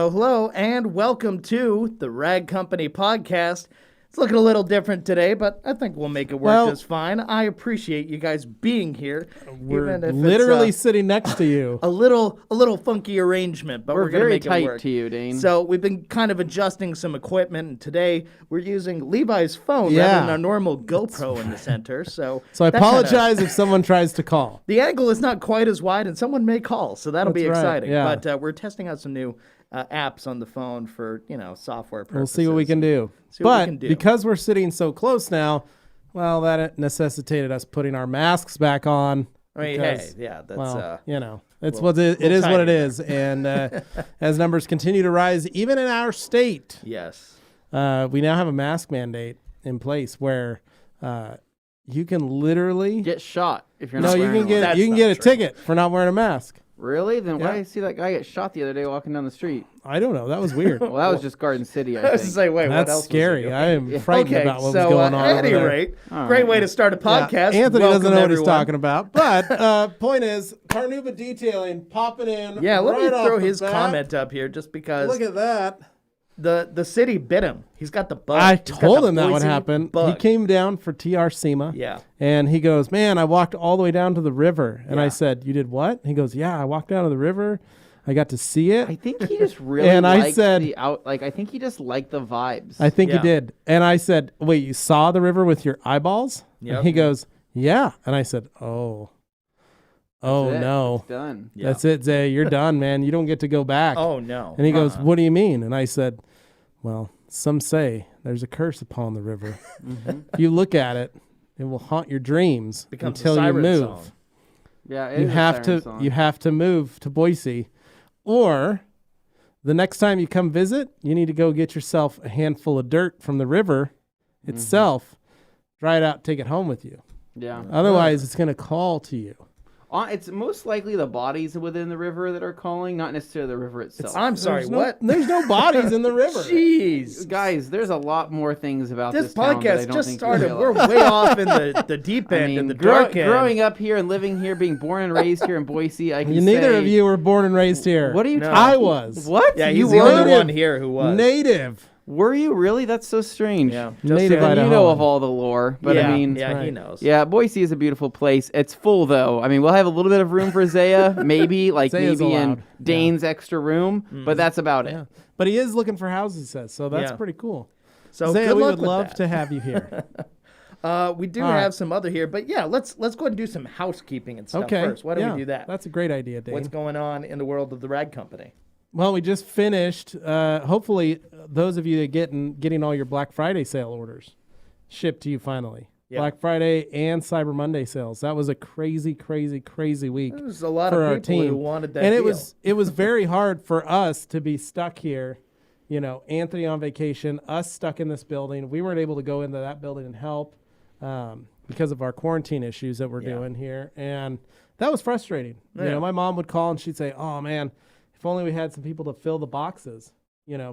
Hello, and welcome to the Rag Company podcast. It's looking a little different today, but I think we'll make it work just fine. I appreciate you guys being here. We're literally sitting next to you. A little funky arrangement, but we're going to make it work. We're very tight to you, Dane. So we've been kind of adjusting some equipment, and today we're using Levi's phone rather than our normal GoPro in the center. So I apologize if someone tries to call. The angle is not quite as wide, and someone may call, so that'll be exciting. Yeah. But we're testing out some new apps on the phone for, software purposes. We'll see what we can do. Because we're sitting so close now, well, that necessitated us putting our masks back on. That's it's what it is. What it is. And as numbers continue to rise, even in our state, yes, we now have a mask mandate in place where you can literally get shot if you're not. You can get a ticket for not wearing a mask. Really? Then why did I see that guy get shot the other day walking down the street? I don't know. That was weird. Well, that was just Garden City, I think. Say, wait, that's what else scary. I am frightened about what was going on. At any rate, great way to start a podcast. Anthony doesn't know what he's talking about. But point is, Carnuba Detailing popping in. Yeah, let me throw his comment up here just because. Look at that. The city bit him. He's got the bug. I told him that would happen. He came down for TRCMA. Yeah. And he goes, man, I walked all the way down to the river. And I said, you did what? He goes, yeah, I walked down to the river. I got to see it. I think he just really I think he just liked the vibes. I think he did. And I said, wait, you saw the river with your eyeballs? Yep. And he goes, yeah. And I said, no. It's done. Yeah. That's it, Zay. You're done, man. You don't get to go back. Oh, no. And he goes, what do you mean? And I said, well, some say there's a curse upon the river. If you look at it, it will haunt your dreams until you move. Song. Yeah, you have to move to Boise, or the next time you come visit, you need to go get yourself a handful of dirt from the river itself, dry it out, take it home with you. Yeah. Otherwise, it's going to call to you. It's most likely the bodies within the river that are calling, not necessarily the river itself. I'm sorry, what? There's no bodies in the river. Jeez. Guys, there's a lot more things about this podcast town that I don't just think started. We're way off in the deep end, in the dark end. Growing up here and living here, being born and raised here in Boise, I can Neither of you were born and raised here. What are you talking? I was. What? Yeah, he's the only one here who was. Native. Were you really? That's so strange. Yeah. Native you know of all the lore, but yeah, I mean... Yeah, he knows. Yeah, Boise is a beautiful place. It's full, though. I mean, we'll have a little bit of room for Zaya, maybe in Dane's extra room, but that's about it. But he is looking for houses, he says, so that's pretty cool. So Zaya, good we luck would with love that. to have you here. We do have some other here, but let's go ahead and do some housekeeping and stuff first. Why don't we do that? That's a great idea, Dane. What's going on in the world of the Rag Company? Well, we just finished. Hopefully, those of you that getting all your Black Friday sale orders shipped to you finally. Yeah. Black Friday and Cyber Monday sales. That was a crazy, crazy, crazy week. There's a lot for of our people team. who wanted that. And deal. it was very hard for us to be stuck here. Anthony on vacation, us stuck in this building. We weren't able to go into that building and help because of our quarantine issues that we're doing here, and that was frustrating. Yeah. My mom would call and she'd say, "Oh man, if only we had some people to fill the boxes,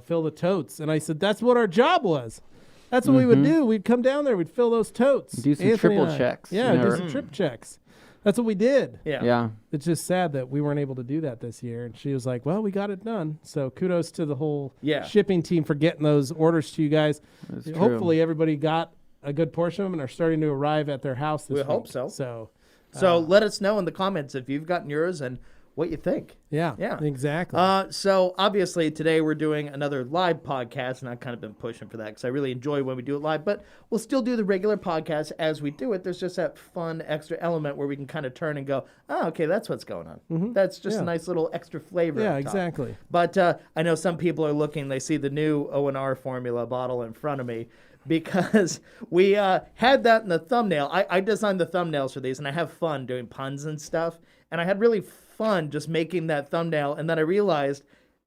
fill the totes." And I said, that's what our job was. That's what we would do. We'd come down there, we'd fill those totes. Do some triple checks. Yeah, do some trip checks. That's what we did. Yeah. It's just sad that we weren't able to do that this year. And she was like, well, we got it done. So kudos to the whole shipping team for getting those orders to you guys. That's Hopefully everybody got a good portion of them and are starting to arrive at their house this week. We hope so. So let us know in the comments if you've gotten yours and what you think. Yeah, exactly. So obviously today we're doing another live podcast, and I've kind of been pushing for that because I really enjoy when we do it live, but we'll still do the regular podcast as we do it. There's just that fun extra element where we can kind of turn and go, oh, okay, that's what's going on. Mm-hmm. That's just a nice little extra flavor. Yeah, exactly. But I know some people are looking, they see the new O&R formula bottle in front of me, because we had that in the thumbnail. I designed the thumbnails for these, and I have fun doing puns and stuff, and I had really fun just making that thumbnail, and then I realized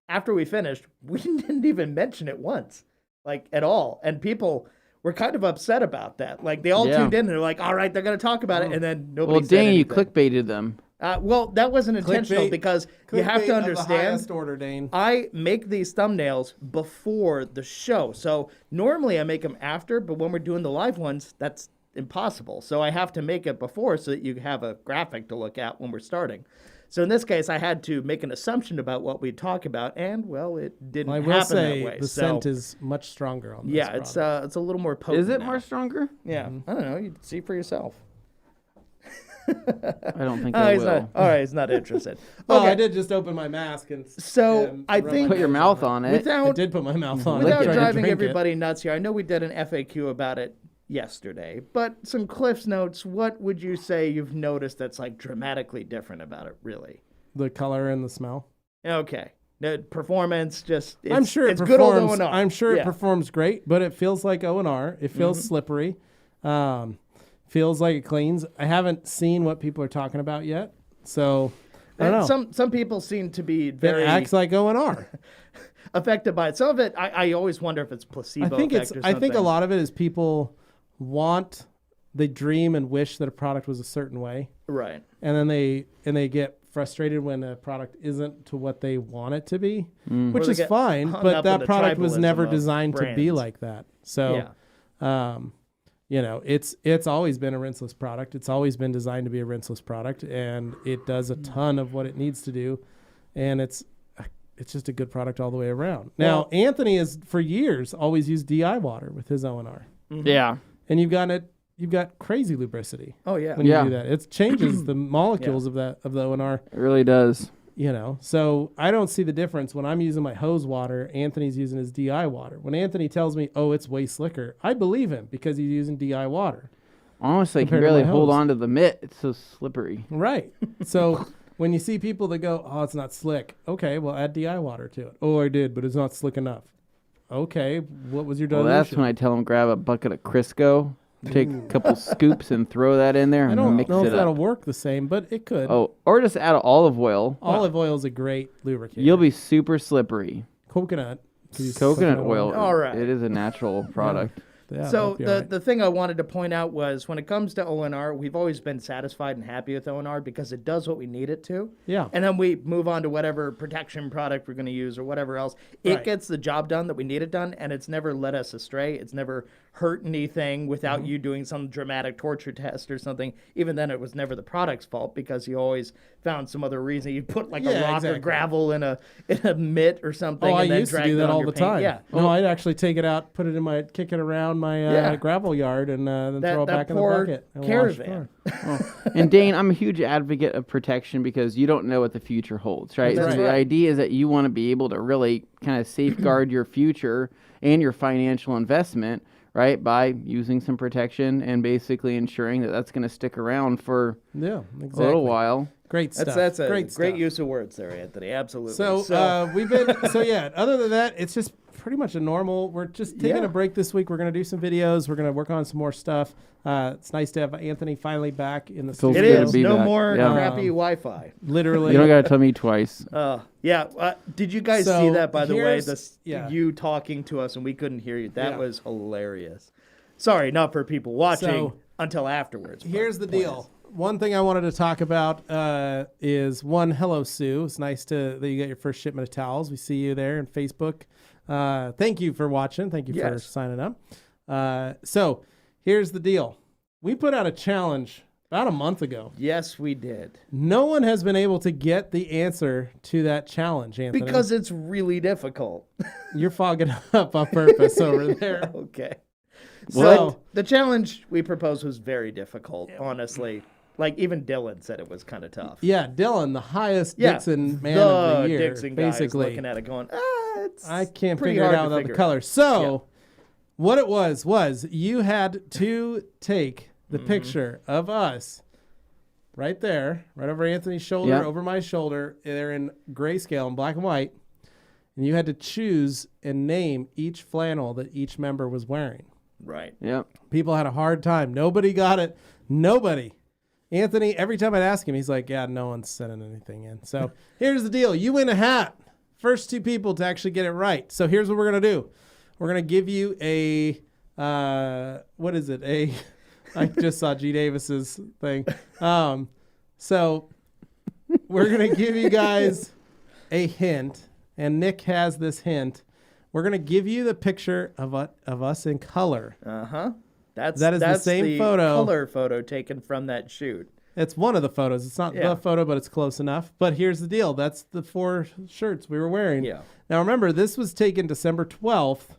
after we finished, we didn't even mention it once, like at all, and people were kind of upset about that. Like they all tuned in, and they're like, all right, they're going to talk about it, and then nobody said anything. You clickbaited them. Well, that wasn't intentional because you have to understand. Of the highest order, Dane. I make these thumbnails before the show. So normally I make them after, but when we're doing the live ones, that's impossible. So I have to make it before so that you have a graphic to look at when we're starting. So in this case, I had to make an assumption about what we'd talk about, and well, it didn't happen that way. I will say the scent is much stronger on this product. It's a little more potent. Is it now. more stronger? Yeah, I don't know. You see for yourself. I don't think I will. All right, he's not interested. Well, Okay. I did just open my mask and I think put your mouth on it. I did put my mouth on it. Without Trying to driving drink everybody nuts here, I know we did an FAQ about it yesterday, but some Cliff's notes. What would you say you've noticed that's like dramatically different about it? Really, the color and the smell. Okay, the performance just. I'm sure it's it good old performs. O&R. I'm sure it performs great, but it feels like O&R. It feels slippery. Feels like it cleans. I haven't seen what people are talking about yet, so I don't know. Some people seem to be very It acts like O&R. affected by it. Some of it, I always wonder if it's placebo effect or something. I think a lot of it is people they dream and wish that a product was a certain way, right? And then they get frustrated when a product isn't to what they want it to be, which is fine. But that product was never designed to be like that. So, it's always been a rinseless product. It's always been designed to be a rinseless product, and it does a ton of what it needs to do, and it's just a good product all the way around. Now, Anthony has for years always used DI water with his O&R. Mm-hmm. Yeah, and you've got crazy lubricity. Oh yeah, when you do that, it changes the molecules of the O&R. It really does. So I don't see the difference when I'm using my hose water. Anthony's using his DI water. When Anthony tells me, "Oh, it's way slicker," I believe him because he's using DI water. Honestly, I can barely hold on to the mitt. It's so slippery. Right. So when you see people that go, "Oh, it's not slick," okay, well, add DI water to it. Oh, I did, but it's not slick enough. Okay, what was your dilution? Well, that's when I tell him grab a bucket of Crisco, take a couple scoops and throw that in there and mix it up. I don't know if that'll work the same, but it could. Oh, or just add olive oil. Olive oil is a great lubricant. You'll be super slippery. Coconut oil. All right. It is a natural product. Yeah, so the thing I wanted to point out was when it comes to O&R, we've always been satisfied and happy with O&R because it does what we need it to. Yeah. And then we move on to whatever protection product we're going to use or whatever else. It gets the job done that we need it done, and it's never led us astray. It's never hurt anything without you doing some dramatic torture test or something. Even then, it was never the product's fault because you always found some other reason. You put like a rock or gravel in a mitt or something. Oh, and then I used to do that all the time. Yeah. No, I'd actually take it out, put it in kick it around my gravel yard, and then throw it back in the bucket. And Caravan. And Dane, I'm a huge advocate of protection because you don't know what the future holds, right? That's so the idea is that you want to be able to really kind of safeguard your future and your financial investment, right, by using some protection and basically ensuring that that's going to stick around for a little while. Great stuff. That's a great use of words there, Anthony. Absolutely. So we've been other than that, it's just pretty much a normal. We're just taking a break this week. We're going to do some videos. We're going to work on some more stuff. It's nice to have Anthony finally back in the studio. It is. No more crappy Wi-Fi. Literally. You don't got to tell me twice. Did you guys see that, by the way? You talking to us and we couldn't hear you. That was hilarious. Sorry, not for people watching until afterwards. Here's the deal. One thing I wanted to talk about is hello, Sue. It's nice that you got your first shipment of towels. We see you there on Facebook. Thank you for watching. Thank you for signing up. So here's the deal. We put out a challenge about a month ago. Yes, we did. No one has been able to get the answer to that challenge, Anthony. Because it's really difficult. You're fogging up on purpose over there. Okay. So- So the challenge we proposed was very difficult, honestly. Like even Dylan said it was kind of tough. Yeah, Dylan, the highest Yeah, Dixxon man the of the year, Dixxon guy is basically. looking at it going, it's I can't pretty figure it hard out to without the figure color. So, what it was you had to take the picture of us right there, right over Anthony's shoulder, Yep. over my shoulder. They're in grayscale in black and white. And you had to choose and name each flannel that each member was wearing. Right. Yep. People had a hard time. Nobody got it. Nobody. Anthony, every time I'd ask him, he's like, yeah, no one's sending anything in. So here's the deal. You win a hat. First two people to actually get it right. So here's what we're going to do. We're going to give you a, what is it? I just saw G. Davis's thing. So we're going to give you guys a hint, and Nick has this hint. We're going to give you the picture of us in color. Uh-huh. That is the same photo. Color photo taken from that shoot. It's one of the photos. It's not Yeah. the photo, but it's close enough. But here's the deal. That's the 4 shirts we were wearing. Yeah. Now, remember, this was taken December 12th,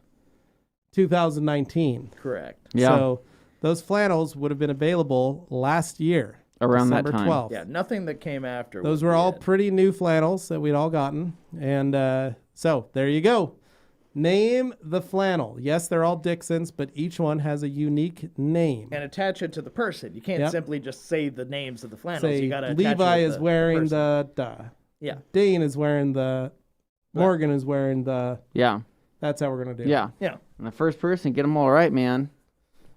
2019. Correct. Yeah. So those flannels would have been available last year. Around that December time. 12th. Yeah, nothing that came after. Those would were be all it. pretty new flannels that we'd all gotten. And so there you go. Name the flannel. Yes, they're all Dixxons, but each one has a unique name. And attach it to the person. You can't Yep. simply just say the names of the flannels. Say You got to Levi is wearing person. the Yeah. Dane is wearing the Morgan is wearing the. Yeah. That's how we're gonna do it. Yeah. Yeah. And the first person, get them all right, man.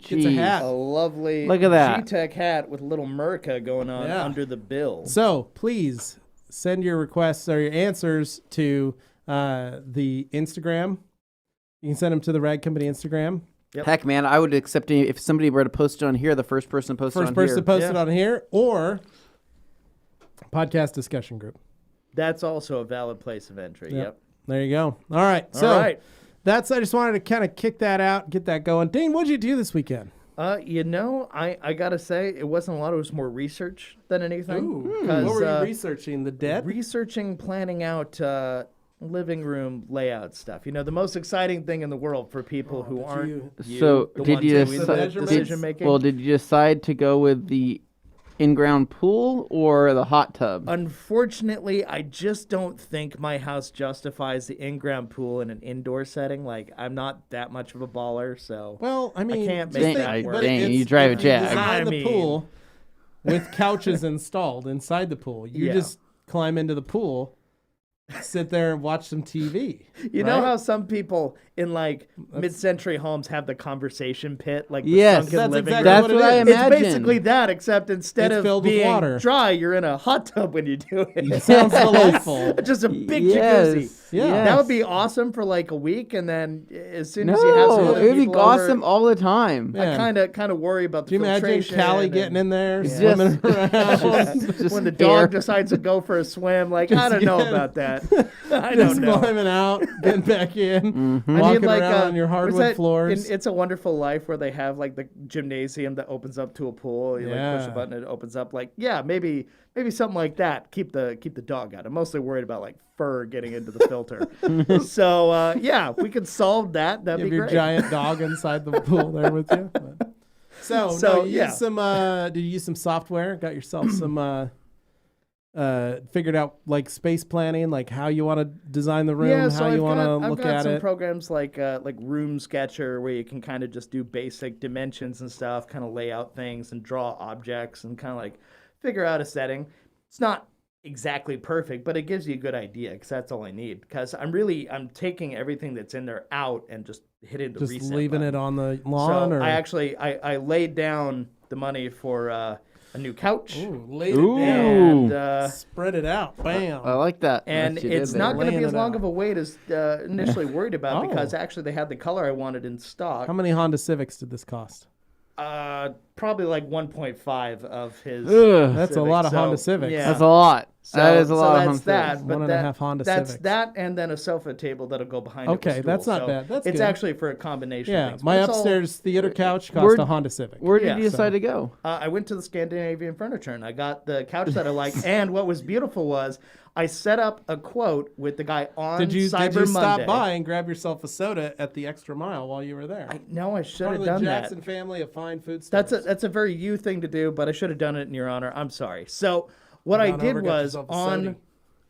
Gets a Jeez. hat. A lovely Look at that. G-Tech hat with a little Merca going on Yeah. under the bill. So please send your requests or your answers to the Instagram. You can send them to the Rag Company Instagram. Yep. Heck, man, I would accept any, if somebody were to post it on here, the first person posted First on person here. to post Yeah. it on here or podcast discussion group. That's also a valid place of entry. Yep. There you go. All right. So All right. that's I just wanted to kind of kick that out, get that going. Dane, what'd you do this weekend? I gotta say it wasn't a lot. It was more research than anything. What were you researching? The dead? Researching, planning out living room layout stuff. You know, the most exciting thing in the world for people who aren't So the did ones you doing decide- the measurements? decision making. Well, did you decide to go with the in-ground pool or the hot tub? Unfortunately, I just don't think my house justifies the in-ground pool in an indoor setting. Like, I'm not that much of a baller, so Well, I mean, can't just make think- that work. but Dang, it's- you drive a if Jag. design I the mean- pool with couches installed inside the pool. You Yeah. just climb into the pool, sit there and watch some TV. You know right? how some people in like mid-century homes have the conversation pit, like the Yes, sunken that's living exactly room? That's what what it I is. It's imagine. basically that, except instead It's of filled with being water. dry, you're in a hot tub when you do it. Sounds delightful. Just a big Yes, jacuzzi. Yeah. That would be awesome for like a week, and then as soon as you have some No, other it would be people over, awesome all the time. Yeah. I kind of worry about the Do you imagine filtration Callie and- getting in there, Just- swimming around? Just when the air. dog decides to go for a swim. Like, I don't know get- about that. I Just don't know. climbing out, getting back in, Mm-hmm. walking around on your hardwood was that floors. in It's a Wonderful Life where they have like the gymnasium that opens up to a pool. You like push Yeah. a button, it opens up. Like, yeah, maybe something like that. Keep the dog out. I'm mostly worried about like fur getting into the filter. So yeah, if we could solve that, that'd You have be your great. giant dog inside the pool there with you. But- So no, you yeah. used some. Did you use some software? Got yourself some. Figured out like space planning, like how you want to design the room, Yeah, so how you want to I've look got at some it. programs like Room Sketcher where you can kind of just do basic dimensions and stuff, kind of lay out things and draw objects and kind of like figure out a setting. It's not exactly perfect, but it gives you a good idea because that's all I need. Because I'm taking everything that's in there out and just hitting the Just reset leaving button. it on the lawn, So or I laid down the money for a new couch. laid Ooh. it down, And spread it out, bam. I like that. and What you did it's there. not going to be Laying as it long out. of a wait as initially worried about Oh. because actually they had the color I wanted in stock. How many Honda Civics did this cost? probably like 1.5 of his. Ugh. That's a Civic. lot of So, Honda Civics. Yeah. That's a lot. That is a lot of that's Honda that. Civics. But One and a half Honda that's Civics. that, and then a sofa table that'll go behind. Okay, it with that's stools. not bad. That's it's good. actually for a combination. Yeah, of things. my But it's all- upstairs theater couch cost Where'd- a Honda Civic. Where did Yeah, you decide to go? I went to the Scandinavian Furniture and I got the couch that I like. And what was beautiful was I set up a quote with the guy on Did you Cyber stop Monday. by and grab yourself a soda at the Extra Mile while you were there? No, I should Part have of the done Jackson that. family of fine food That's stores. a very you thing to do, but I should have done it in your honor. I'm sorry. So what I Gone did over, got was yourself a on soda.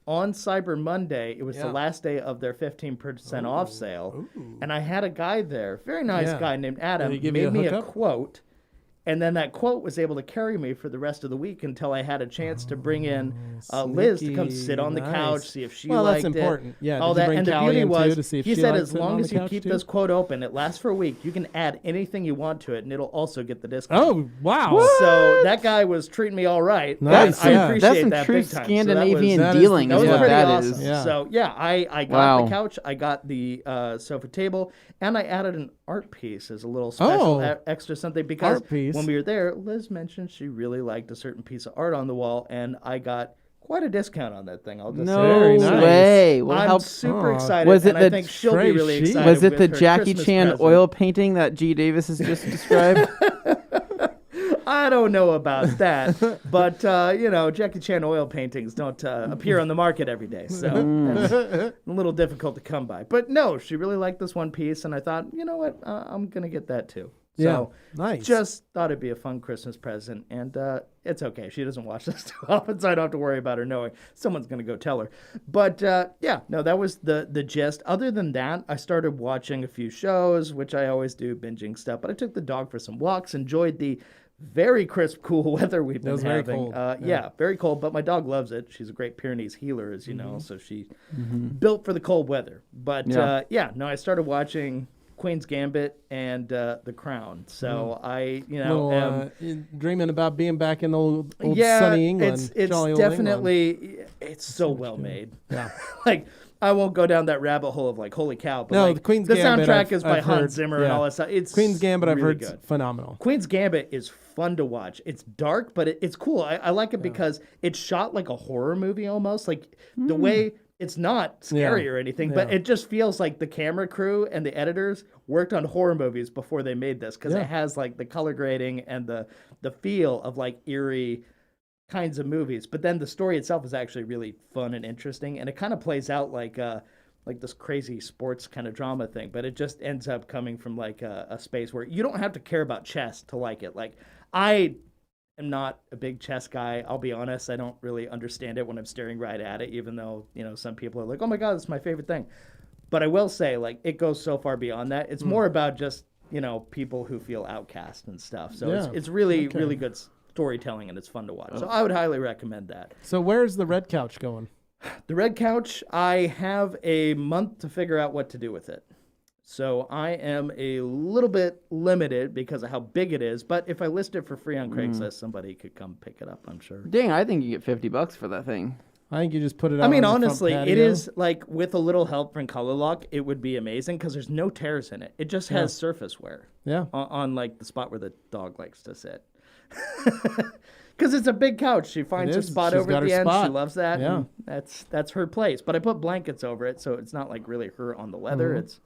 on Cyber Monday, it was the Yeah. last day of their 15% off sale, and I had a guy there, very nice Yeah. guy named Adam, Did he give you made a me a hookup? quote, and then that quote was able to carry me for the rest of the week until I had a chance to bring in Liz to come sneaky, sit on the couch, nice. see if she Well, that's liked it. important. Yeah, all did you that. bring And the Callie beauty in, too, was, to see if he she said liked as sitting long on as the you couch, keep too? this quote open, it lasts for a week. You can add anything you want to it, and it'll also get the discount. Oh, wow. So that guy was treating me all right. Nice, I yeah. appreciate That's some that true big time. Scandinavian that is- dealing. That is was what pretty that awesome. is. Yeah. So yeah, I got Wow. the couch, I got the sofa table, and I added an art piece as a little special Oh. extra something because Art piece. when we were there, Liz mentioned she really liked a certain piece of art on the wall, and I got quite a discount on that thing. I'll just No say. Very nice. way. Well, I'm how super Oh. excited, Was it and I the think she'll be Trey really sheet? excited. was it with the her Jackie Christmas Chan present. oil painting that G. Davis has just described? I don't know about that, but Jackie Chan oil paintings don't appear on the market every day, so that's a little difficult to come by. But no, she really liked this one piece, and I thought, you know what, I'm gonna get that too. So Yeah, nice. just thought it'd be a fun Christmas present, and it's okay. She doesn't watch this too often, so I don't have to worry about her knowing. Someone's gonna go tell her. But that was the gist. Other than that, I started watching a few shows, which I always do, binging stuff. But I took the dog for some walks, enjoyed the very crisp, cool weather we've been was very having. cold. Yeah, very cold, but my dog loves it. She's a great Pyrenees healer, as you know, so she built for the cold weather. But Yeah. I started watching Queen's Gambit and The Crown. So I, Little, dreaming about being back in old yeah, sunny England. it's jolly old England. definitely it's so well made. Yeah. Like I won't go down that rabbit hole of like holy cow, but No, like, the Queen's the Gambit, soundtrack I've- is by I've Hans heard, Zimmer and yeah. all that stuff. It's Queen's Gambit, I've really heard, good. phenomenal. Queen's Gambit is fun to watch. It's dark, but it's cool. I like it because it's shot like a horror movie almost. Like the way it's not scary Yeah. or anything, but Yeah. it just feels like the camera crew and the editors worked on horror movies before they made this because Yeah. it has like the color grading and the feel of like eerie kinds of movies. But then the story itself is actually really fun and interesting, and it kind of plays out like this crazy sports kind of drama thing, but it just ends up coming from like a space where you don't have to care about chess to like it. Like I am not a big chess guy. I'll be honest. I don't really understand it when I'm staring right at it, even though, some people are like, oh my God, it's my favorite thing. But I will say, like, it goes so far beyond that. It's more about just, people who feel outcast and stuff. So Yeah. it's really, Okay. really good storytelling, and it's fun to watch. So I would highly recommend that. So where's the red couch going? The red couch, I have a month to figure out what to do with it. So I am a little bit limited because of how big it is. But if I list it for free on Craigslist, somebody could come pick it up, I'm sure. Dang, I think you get $50 for that thing. I think you just put it out I mean, on the front honestly, it patio. is like with a little help from Color Lock, it would be amazing because there's no tears in it. It just has surface wear Yeah. on like the spot where the dog likes to sit. Because it's a big couch. She finds her is. spot She's over got at the her end. spot. She loves that. Yeah. And that's her place. But I put blankets over it, so it's not like really her on the leather. It's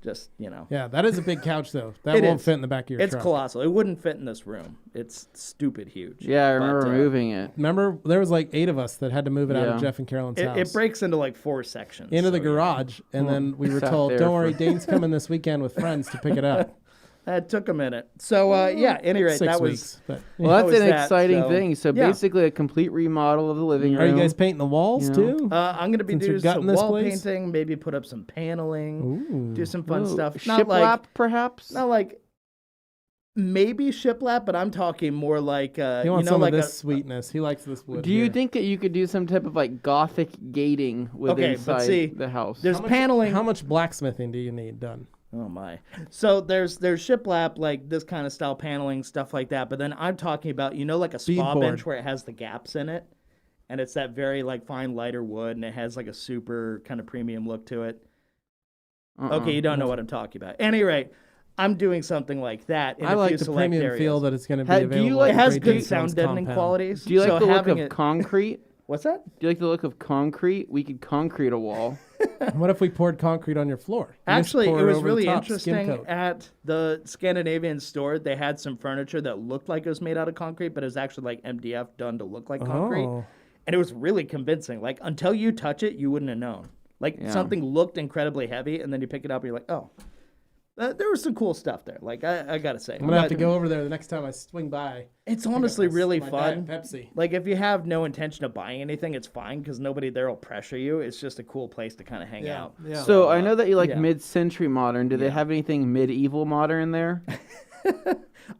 just, Yeah, that is a big couch, though. That It won't is. fit in the back of your It's truck. colossal. It wouldn't fit in this room. It's stupid huge. Yeah, I remember But, moving it. Remember, there was like 8 of us that had to move it out of Yeah. Jeff and Carolyn's house. It breaks into like 4 sections. into the so, garage, and then we were Sat told, there "Don't for- worry, Dane's coming this weekend with friends to pick it up." That took a minute. So, any rate, 6 that was... weeks. But, Well, that that's was an that, exciting so- thing. So Yeah. basically, a complete remodel of the living room. are you guys painting the walls You know. too? I'm going to be Since you're doing gutting some this wall place? painting, maybe put up some paneling, Ooh. do some fun Ooh, stuff. Not shiplap, perhaps? not like maybe shiplap, but I'm talking more like He wants some like of this sweetness. He likes this wood. Do you here. think that you could do some type of like gothic gating with Okay, but inside see, the house? there's How much- paneling. How much blacksmithing do you need done? Oh my! So there's shiplap, like this kind of style paneling stuff like that. But then I'm talking about like a spa Beadboard. bench where it has the gaps in it, and it's that very like fine lighter wood, and it has like a super kind of premium look to it. Okay, you don't know what I'm talking about. At any rate, I'm doing something like that in I a like few the select premium areas. feel that it's going to be Do you available. like- It has Great good Dane sound Sounds deadening compound. qualities. Do you like so the look having of it, concrete? What's that? Do you like the look of concrete? We could concrete a wall. What if we poured concrete on your floor? You just Actually, pour it was over the really top, skim interesting. coat. At the Scandinavian store, they had some furniture that looked like it was made out of concrete, but it was actually like MDF done to look like concrete. Oh. And it was really convincing. Like, until you touch it, you wouldn't have known. Like, Yeah. something looked incredibly heavy, and then you pick it up, and you're like, oh. There was some cool stuff there. Like, I got to say. I'm going to have to go over there the next time I swing by. It's honestly really my fun. Diet Pepsi. Like, if you have no intention of buying anything, it's fine because nobody there will pressure you. It's just a cool place to kind of hang out. Yeah. So I know that you like yeah. mid-century modern. Do they have anything medieval modern there?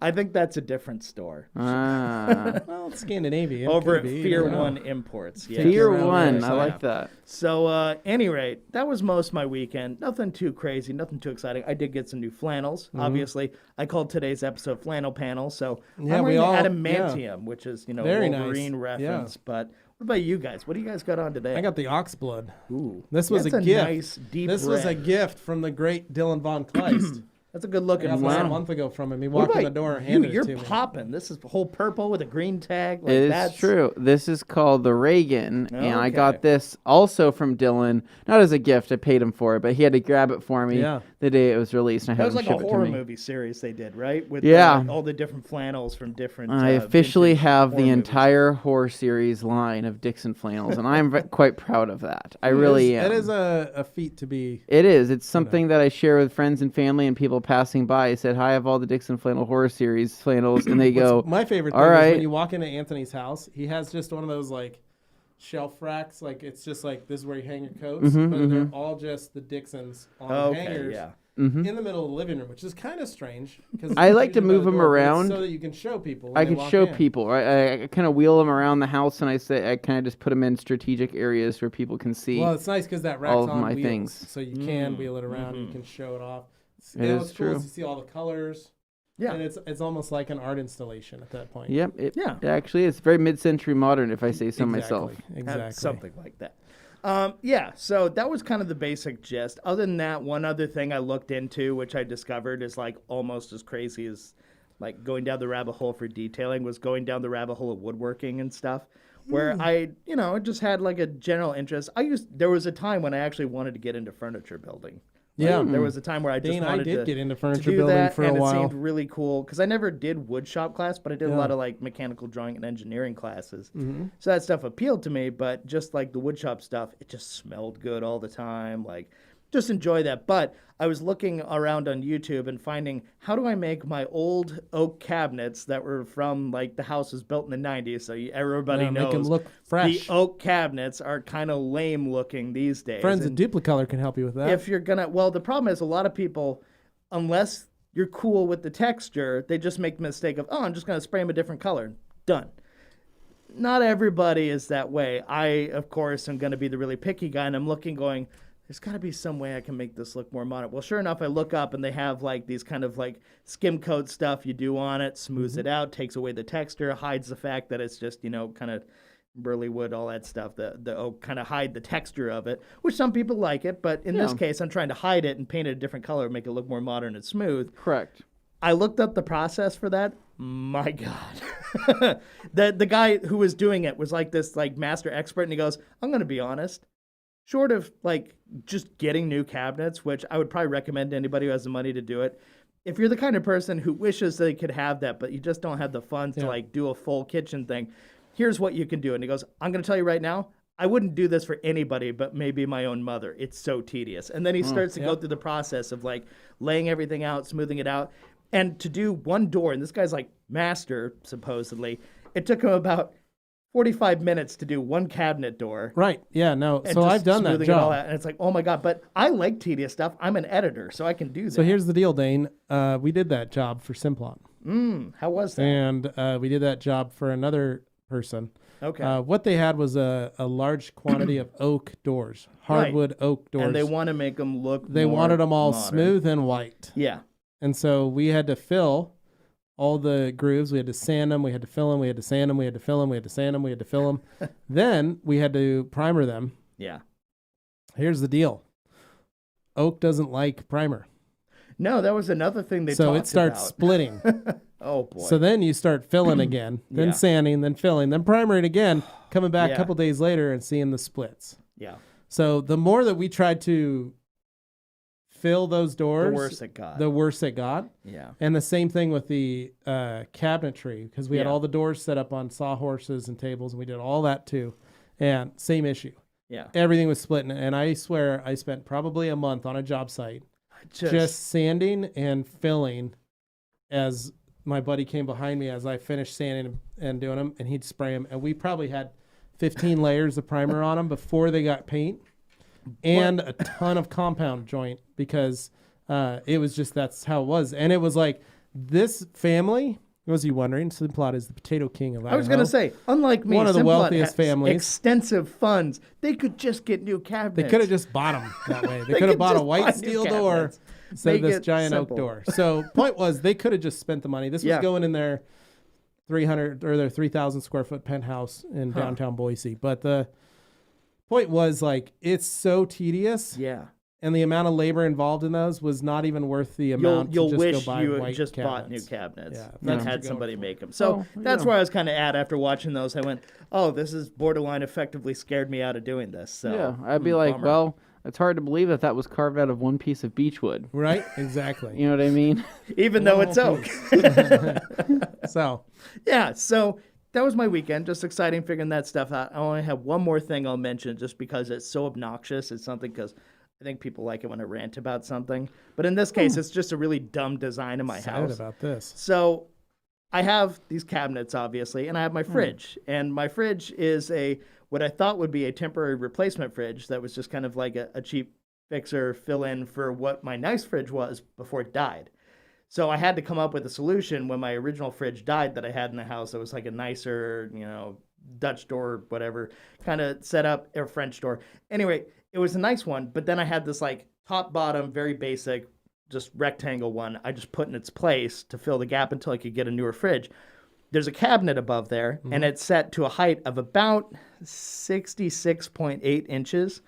I think that's a different store. Ah, Well, it's Scandinavian. Over Could at be, you Fear never know. One Imports. Yeah. Tier around 1. there, I so like yeah. that. So, any rate, that was most of my weekend. Nothing too crazy, nothing too exciting. I did get some new flannels. Obviously, I called today's episode Flannel Panel. So Yeah, I'm we wearing all- the adamantium, which is Very nice. Wolverine Yeah. reference. But what about you guys? What do you guys got on today? I got the ox blood. Ooh, This was that's a gift. Nice deep This was a red. gift from the great Dylan Von Kleist. That's a good I looking got this a flannel. month ago from him. He What walked in the about door and you? handed You're it to me. popping. This is whole purple with a green tag. Like It is that's true. This is called the Reagan, and I Okay. got this also from Dylan. Not as a gift, I paid him for it, but he had to grab it for me Yeah. the day it was released, and I That had was him like ship a it to horror me. movie series they did, right? With Yeah. all the different flannels from different. I officially vintage have horror the movies. entire horror series line of Dixxon Flannels, and I'm quite proud of that. I really am. It is a feat to be. It is. It's something that I share with friends and family and people passing by. I said, hi, I have all the Dixxon Flannel horror series flannels, and they go, My favorite all thing is right. when you walk into Anthony's house, he has just one of those like shelf racks. Like it's just like this is where you hang your coats, but they're all just the Dixons on Okay, hangers yeah. in the middle of the living room, which is kind of strange. Because I like to move them around. so that you can show people. When I they could walk show in. people, right? I kind of wheel them around the house, and I kind of just put them in strategic areas where people can see. Well, it's nice because that rack's all of on my wheels, things. so you can wheel it around. You can show it off. It is what's cool true. is you see all the colors. Yeah. And it's almost like an art installation at that point. Yep. Yeah. It actually is very mid-century modern, if I say so myself. Exactly. Something like that. Yeah, so that was kind of the basic gist. Other than that, one other thing I looked into, which I discovered is like almost as crazy as like going down the rabbit hole for detailing, was going down the rabbit hole of woodworking and stuff. Where I just had like a general interest. There was a time when I actually wanted to get into furniture building. Yeah. There was a time where I just Dane, I wanted did to get into to furniture do building that, for a and while. it seemed really cool because I never did wood shop class, but I did a Yeah. lot of like mechanical drawing and engineering classes. Mm-hmm. So that stuff appealed to me, but just like the wood shop stuff, it just smelled good all the time. Like, just enjoy that. But I was looking around on YouTube and finding how do I make my old oak cabinets that were from like the house was built in the 90s, so everybody Yeah, make knows 'em look fresh. the oak cabinets are kind of lame looking these days. Friends And at Duplicolor can help you with that. if you're gonna, well, the problem is a lot of people, unless you're cool with the texture, they just make the mistake of, oh, I'm just gonna spray them a different color. Done. Not everybody is that way. I, of course, am gonna be the really picky guy, and I'm looking, going, there's got to be some way I can make this look more modern. Well, sure enough, I look up and they have like these kind of like skim coat stuff you do on it, smooths it out, takes away the texture, hides the fact that it's just, kind of burly wood, all that stuff. The oak kind of hide the texture of it, which some people like it, but in this case, I'm trying to hide it and paint it a different color, make it look more modern and smooth. Correct. I looked up the process for that. My God. the guy who was doing it was like this like master expert, and he goes, I'm going to be honest. Short of like just getting new cabinets, which I would probably recommend to anybody who has the money to do it. If you're the kind of person who wishes they could have that, but you just don't have the funds to like do a full kitchen thing, here's what you can do. And he goes, I'm going to tell you right now, I wouldn't do this for anybody, but maybe my own mother. It's so tedious. And then he starts to go through the process of like laying everything out, smoothing it out. And to do one door, and this guy's like master, supposedly, it took him about 45 minutes to do one cabinet door. Right. Yeah. No. And So just I've done that smoothing it all job. out, and it's like, oh my God, but I like tedious stuff. I'm an editor, so I can do that. So here's the deal, Dane. We did that job for Simplot, How was that? and we did that job for another person. Okay. What they had was a large quantity of oak doors, hardwood oak doors. And they want to make them look They more wanted them all modern. smooth and white. Yeah. And so we had to fill all the grooves. We had to sand them. We had to fill them. We had to sand them. We had to fill them. We had to sand them. We had to fill them. Then we had to primer them. Yeah. Here's the deal. Oak doesn't like primer. No, that was another thing they So talked it starts about. splitting. Oh boy. So then you start filling again, then Yeah. sanding, then filling, then primering again, coming back Yeah. a couple days later and seeing the splits. yeah, So the more that we tried to fill those doors, the worse it got. the worse it got. Yeah. And the same thing with the cabinetry, because we had Yeah. all the doors set up on sawhorses and tables, and we did all that too. And same issue. Yeah. Everything was splitting. And I swear I spent probably a month on a job site just sanding and filling as my buddy came behind me as I finished sanding and doing them, and he'd spray them. And we probably had 15 layers of primer on them before they got paint and a ton of compound joint because it was just, that's how it was. And it was like this family, was you wondering, Simplot is the potato king of Idaho. I was going to say, unlike me, One of the Simplot wealthiest has families. extensive funds. They could just get new cabinets. They could have just bought them that way. They They could have could bought a just buy white new steel door cabinets. instead of Make this it giant simple. oak door. So point was they could have just spent the money. This was Yeah. going in their 300 or their 3,000 square foot penthouse in downtown Boise. But the point was like it's so tedious, Yeah. and the amount of labor involved in those was not even worth the amount. You'll to just wish go buy you had white just bought cabinets. new cabinets Yeah, and that's had what you're somebody going make them. So Oh, that's yeah. where I was kind of at after watching those. I went, oh, this is borderline effectively scared me out of doing this. So Yeah, I'd be like, bummer. well, it's hard to believe that was carved out of one piece of beechwood. Right? Exactly. You know what I mean? even though it's oak. So Yeah, so that was my weekend. Just exciting figuring that stuff out. I only have one more thing I'll mention just because it's so obnoxious. It's something because I think people like it when I rant about something. But in this case, it's just a really dumb design in my excited house. about this. So I have these cabinets, obviously, and I have my fridge. And my fridge is what I thought would be a temporary replacement fridge that was just kind of like a cheap fixer fill-in for what my nice fridge was before it died. So I had to come up with a solution when my original fridge died that I had in the house. It was like a nicer, Dutch door, whatever, kind of set up, or French door. Anyway, it was a nice one, but then I had this like top bottom, very basic, just rectangle one I just put in its place to fill the gap until I could get a newer fridge. There's a cabinet above there, and it's set to a height of about 66.8 inches.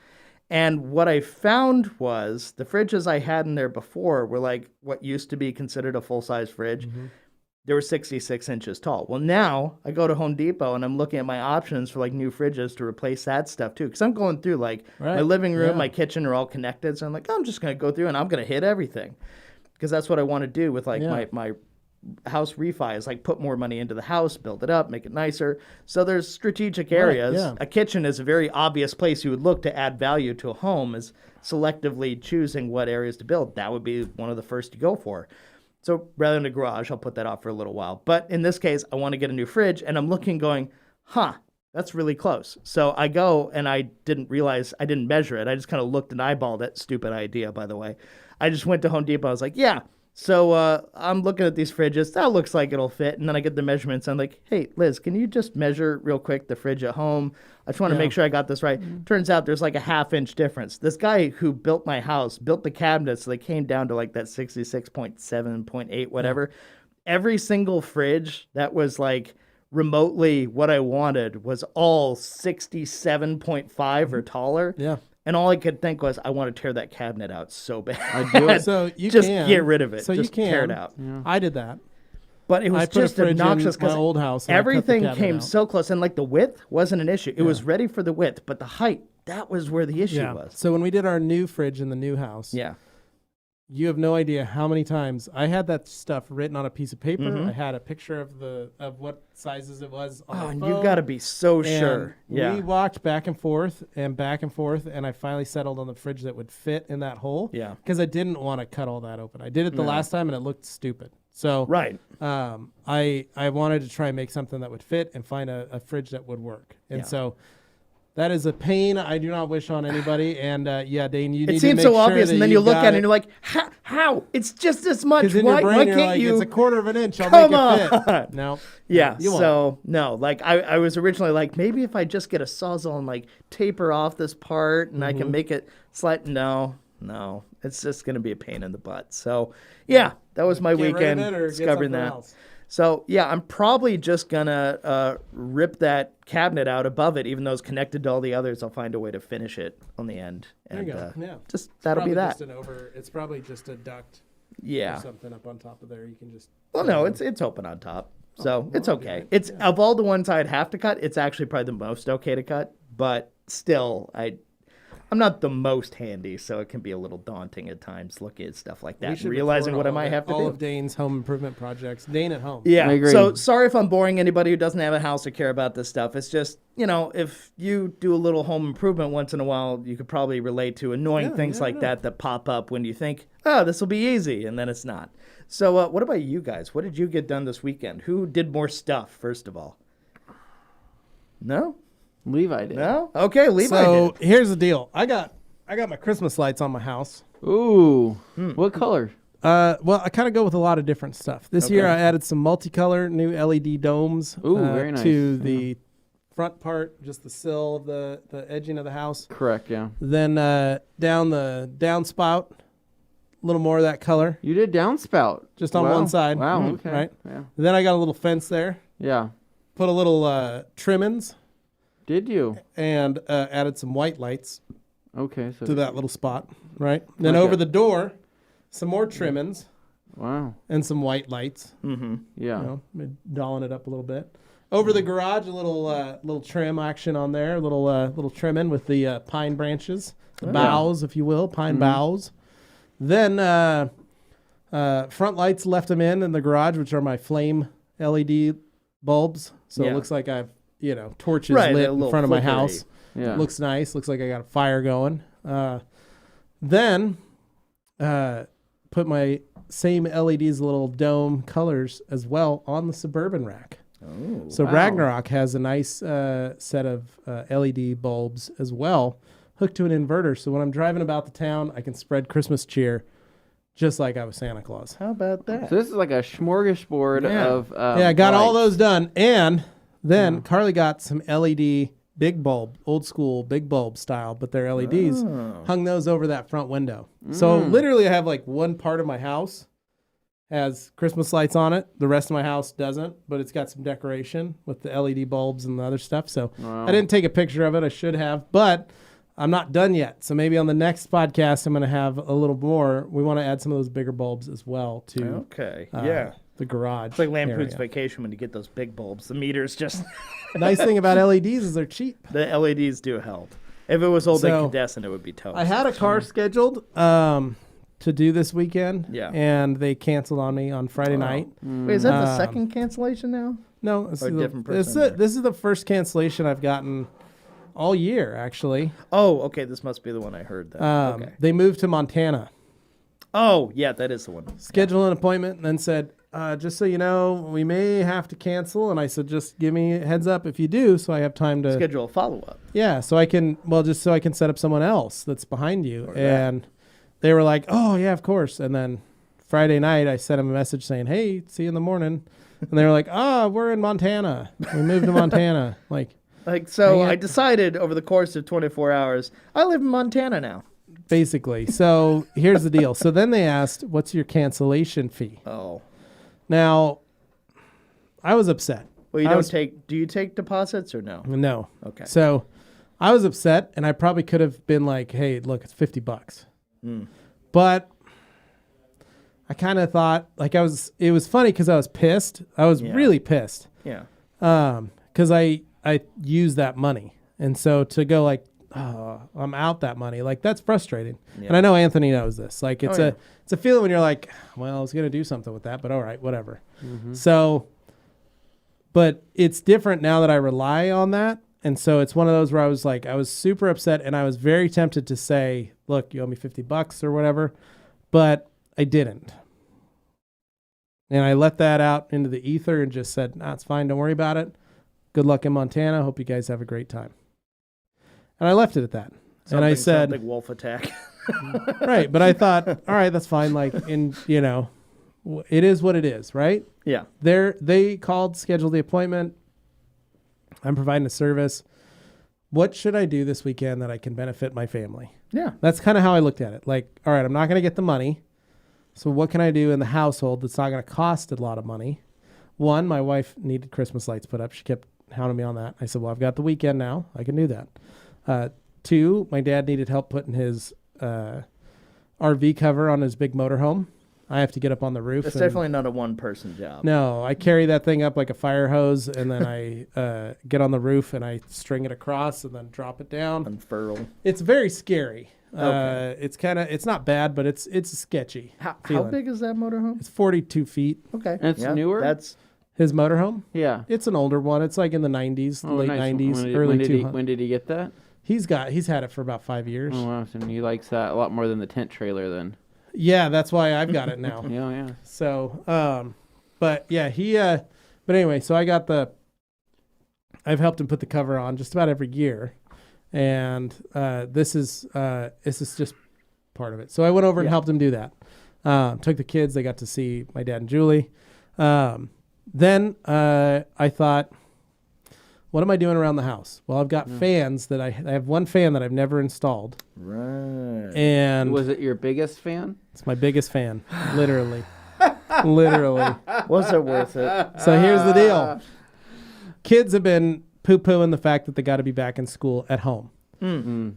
And what I found was the fridges I had in there before were like what used to be considered a full-size fridge. They were 66 inches tall. Well, now I go to Home Depot and I'm looking at my options for like new fridges to replace that stuff too. Because I'm going through like my living room, my kitchen are all connected. So I'm like, I'm just going to go through and I'm going to hit everything. Because that's what I want to do with like my house refi is like put more money into the house, build it up, make it nicer. So there's strategic areas. yeah. A kitchen is a very obvious place you would look to add value to a home, is selectively choosing what areas to build. That would be one of the first to go for. So rather than a garage, I'll put that off for a little while. But in this case, I want to get a new fridge, and I'm looking going, that's really close. So I go, and I didn't realize, I didn't measure it. I just kind of looked and eyeballed it. Stupid idea, by the way. I just went to Home Depot. I was like, yeah. So I'm looking at these fridges. That looks like it'll fit. And then I get the measurements. I'm like, hey, Liz, can you just measure real quick the fridge at home? I just want to make sure I got this right. Turns out there's like a half-inch difference. This guy who built my house built the cabinets, so they came down to like that 66.7.8, whatever. Every single fridge that was like remotely what I wanted was all 67.5 or taller. Yeah. And all I could think was, I want to tear that cabinet out so bad. I do it. So you just can get rid of it. So just you can tear it out. I did that. But it was I put a just fridge obnoxious in my because old house. And I cut the everything cabinet came out. so close, and like the width wasn't an issue. It was ready for the width, but the height, that was where the issue was. So when we did our new fridge in the new house, Yeah. you have no idea how many times I had that stuff written on a piece of paper. Mm-hmm. I had a picture of what sizes it was on Oh, the and phone. you've got to be so And sure. Yeah. We walked back and forth, and I finally settled on the fridge that would fit in that hole. Yeah. Because I didn't want to cut all that open. I did it the last time, and it looked stupid. So Right. I wanted to try and make something that would fit and find a fridge that would work. And Yeah. so that is a pain I do not wish on anybody. And Dane, you need It to seems make so sure obvious, that and then you look got at it and you're like, how? It's just this much. because in your Why brain you're can't like, you? it's a quarter of an inch. I'll Come make it on. fit. No. Yeah, You won't. so no, like I was originally like, maybe if I just get a Sawzall and like taper off this part and I Mm-hmm. can make it slight. No, it's just going to be a pain in the butt. So yeah, that was my Get rid weekend of it or get discovering something that. else. So yeah, I'm probably just going to rip that cabinet out above it, even though it's connected to all the others. I'll find a way to finish it on the end. There And you go. Yeah. just that'll be Probably that. just it's probably just a duct. Yeah. or something up on top of there. You can just. Well, no, it's open on top, so it's okay. It's of all the ones I'd have to cut, it's actually probably the most okay to cut. But still, I'm not the most handy, so it can be a little daunting at times looking at stuff like that, realizing what I might have to do. All of Dane's home improvement projects. Dane at home. Yeah. I agree. So sorry if I'm boring anybody who doesn't have a house or care about this stuff. It's just, if you do a little home improvement once in a while, you could probably relate to annoying things like that pop up when you think, oh, this will be easy, and then it's not. So what about you guys? What did you get done this weekend? Who did more stuff, first of all? No? Levi did. No? Okay, Levi So did. here's the deal. I got my Christmas lights on my house. Ooh. What color? Well, I kind of go with a lot of different stuff. This year I added some multicolor new LED domes Very nice. to the front part, just the sill of the edging of the house. Correct, yeah. Then down the downspout, a little more of that color, You did downspout. just on one side. Wow, okay. Right. Yeah. Then I got a little fence there. Yeah. Put a little trimmings Did you? and added some white lights Okay. So to that little spot. Right. Then Okay. over the door, some more trimmings Wow. and some white lights. Yeah. Dolling it up a little bit. Over the garage, a little trim action on there, a little trimming with the pine branches, the boughs, if you will, pine boughs. Then front lights left them in the garage, which are my flame LED bulbs. So it looks like I've torches Right, lit a in little front of my flickery. house. Yeah. Looks nice. Looks like I got a fire going. Then put my same LEDs, little dome colors as well on the Suburban rack. Oh, So Ragnarok has a nice set of LED bulbs as well, hooked to an inverter. So when I'm driving about the town, I can spread Christmas cheer just like I was Santa Claus. how about that? So this is like a smorgasbord of Yeah, I got all lights. those done. And then Carly got some LED big bulb, old school big bulb style, but they're LEDs. Hung those over that front window. So literally I have like one part of my house has Christmas lights on it. The rest of my house doesn't, but it's got some decoration with the LED bulbs and the other stuff. So I didn't take a picture of it. I should have, but I'm not done yet. So maybe on the next podcast, I'm going to have a little more. We want to add some of those bigger bulbs as well to Okay, yeah. the garage. It's like Lampoon's area. Vacation when you get those big bulbs. The meters just... Nice thing about LEDs is they're cheap. The LEDs do help. If it was old So, incandescent, it would be toast. I had a car scheduled to do this weekend, and they canceled on me on Friday night. Wait, is that the second cancellation now? No, this Or is, a different this, person this is the first cancellation I've gotten all year, actually. Oh, okay. This must be the one I heard. Then. Okay. They moved to Montana. Oh, yeah, that is the one. Scheduled an appointment and then said, just so you know, we may have to cancel. And I said, just give me a heads up if you do, so I have time to Schedule a follow-up. Yeah, so I can just so I can set up someone else that's behind you. And they were like, "Oh yeah, of course." And then Friday night, I sent them a message saying, "Hey, see you in the morning." And they were like, we're in Montana. We moved to Montana." Like, so Dang it. I decided over the course of 24 hours, I live in Montana now. Basically. So here's the deal. So then they asked, "What's your cancellation fee?" Oh. Now, I was upset. Well, do you take deposits or no? No. Okay. So I was upset, and I probably could have been like, "Hey, look, it's $50." But I kind of thought like it was funny because I was pissed. I was really pissed. Yeah. Because I used that money. And so to go like, oh, I'm out that money, like that's frustrating. Yeah. And I know Anthony knows this. Like it's Oh, yeah. it's a feeling when you're like, well, I was going to do something with that, but all right, whatever. So, but it's different now that I rely on that. And so it's one of those where I was super upset and I was very tempted to say, look, you owe me $50 or whatever, but I didn't. And I let that out into the ether and just said, nah, it's fine. Don't worry about it. Good luck in Montana. Hope you guys have a great time. And I left it at that. And I said, like wolf attack. right. But I thought, all right, that's fine. Like it is what it is. Right. Yeah. They called, scheduled the appointment. I'm providing a service. What should I do this weekend that I can benefit my family? Yeah. That's kind of how I looked at it. Like, all right, I'm not going to get the money. So what can I do in the household that's not going to cost a lot of money? One, my wife needed Christmas lights put up. She kept hounding me on that. I said, well, I've got the weekend now. I can do that. Two, my dad needed help putting his RV cover on his big motorhome. I have to get up on the roof. It's definitely not a one-person job. No, I carry that thing up like a fire hose, and then I get on the roof and I string it across and then drop it down. Unfurl. It's very scary. Okay. It's not bad, but it's sketchy. How feeling. big is that motorhome? It's 42 feet. Okay. And it's newer? That's His motorhome? Yeah. It's an older one. It's like in the 90s, Oh, late nice. 90s, early 200s. When did he get that? He's had it for about 5 years. Oh, wow. So he likes that a lot more than the tent trailer then. Yeah, that's why I've got it now. Yeah. So, but yeah, but anyway, so I've helped him put the cover on just about every year. And this is just part of it. So I went over and helped him do that. Took the kids. They got to see my dad and Julie. Then I thought, what am I doing around the house? Well, I've got fans that I have one fan that I've never installed. right. And Was it your biggest fan? it's my biggest fan, literally. Literally. Was it worth it? So here's the deal. Kids have been poo-pooing the fact that they got to be back in school at home.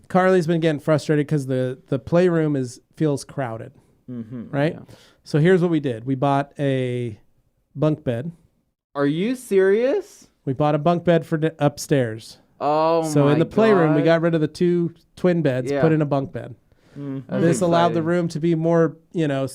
Carly's been getting frustrated because the playroom feels crowded, right? Yeah. So here's what we did. We bought a bunk bed. Are you serious? We bought a bunk bed for upstairs. Oh, So in the playroom, we God. got rid of the 2 twin beds, Yeah. put in a bunk bed. That's This allowed the exciting. room to be more, better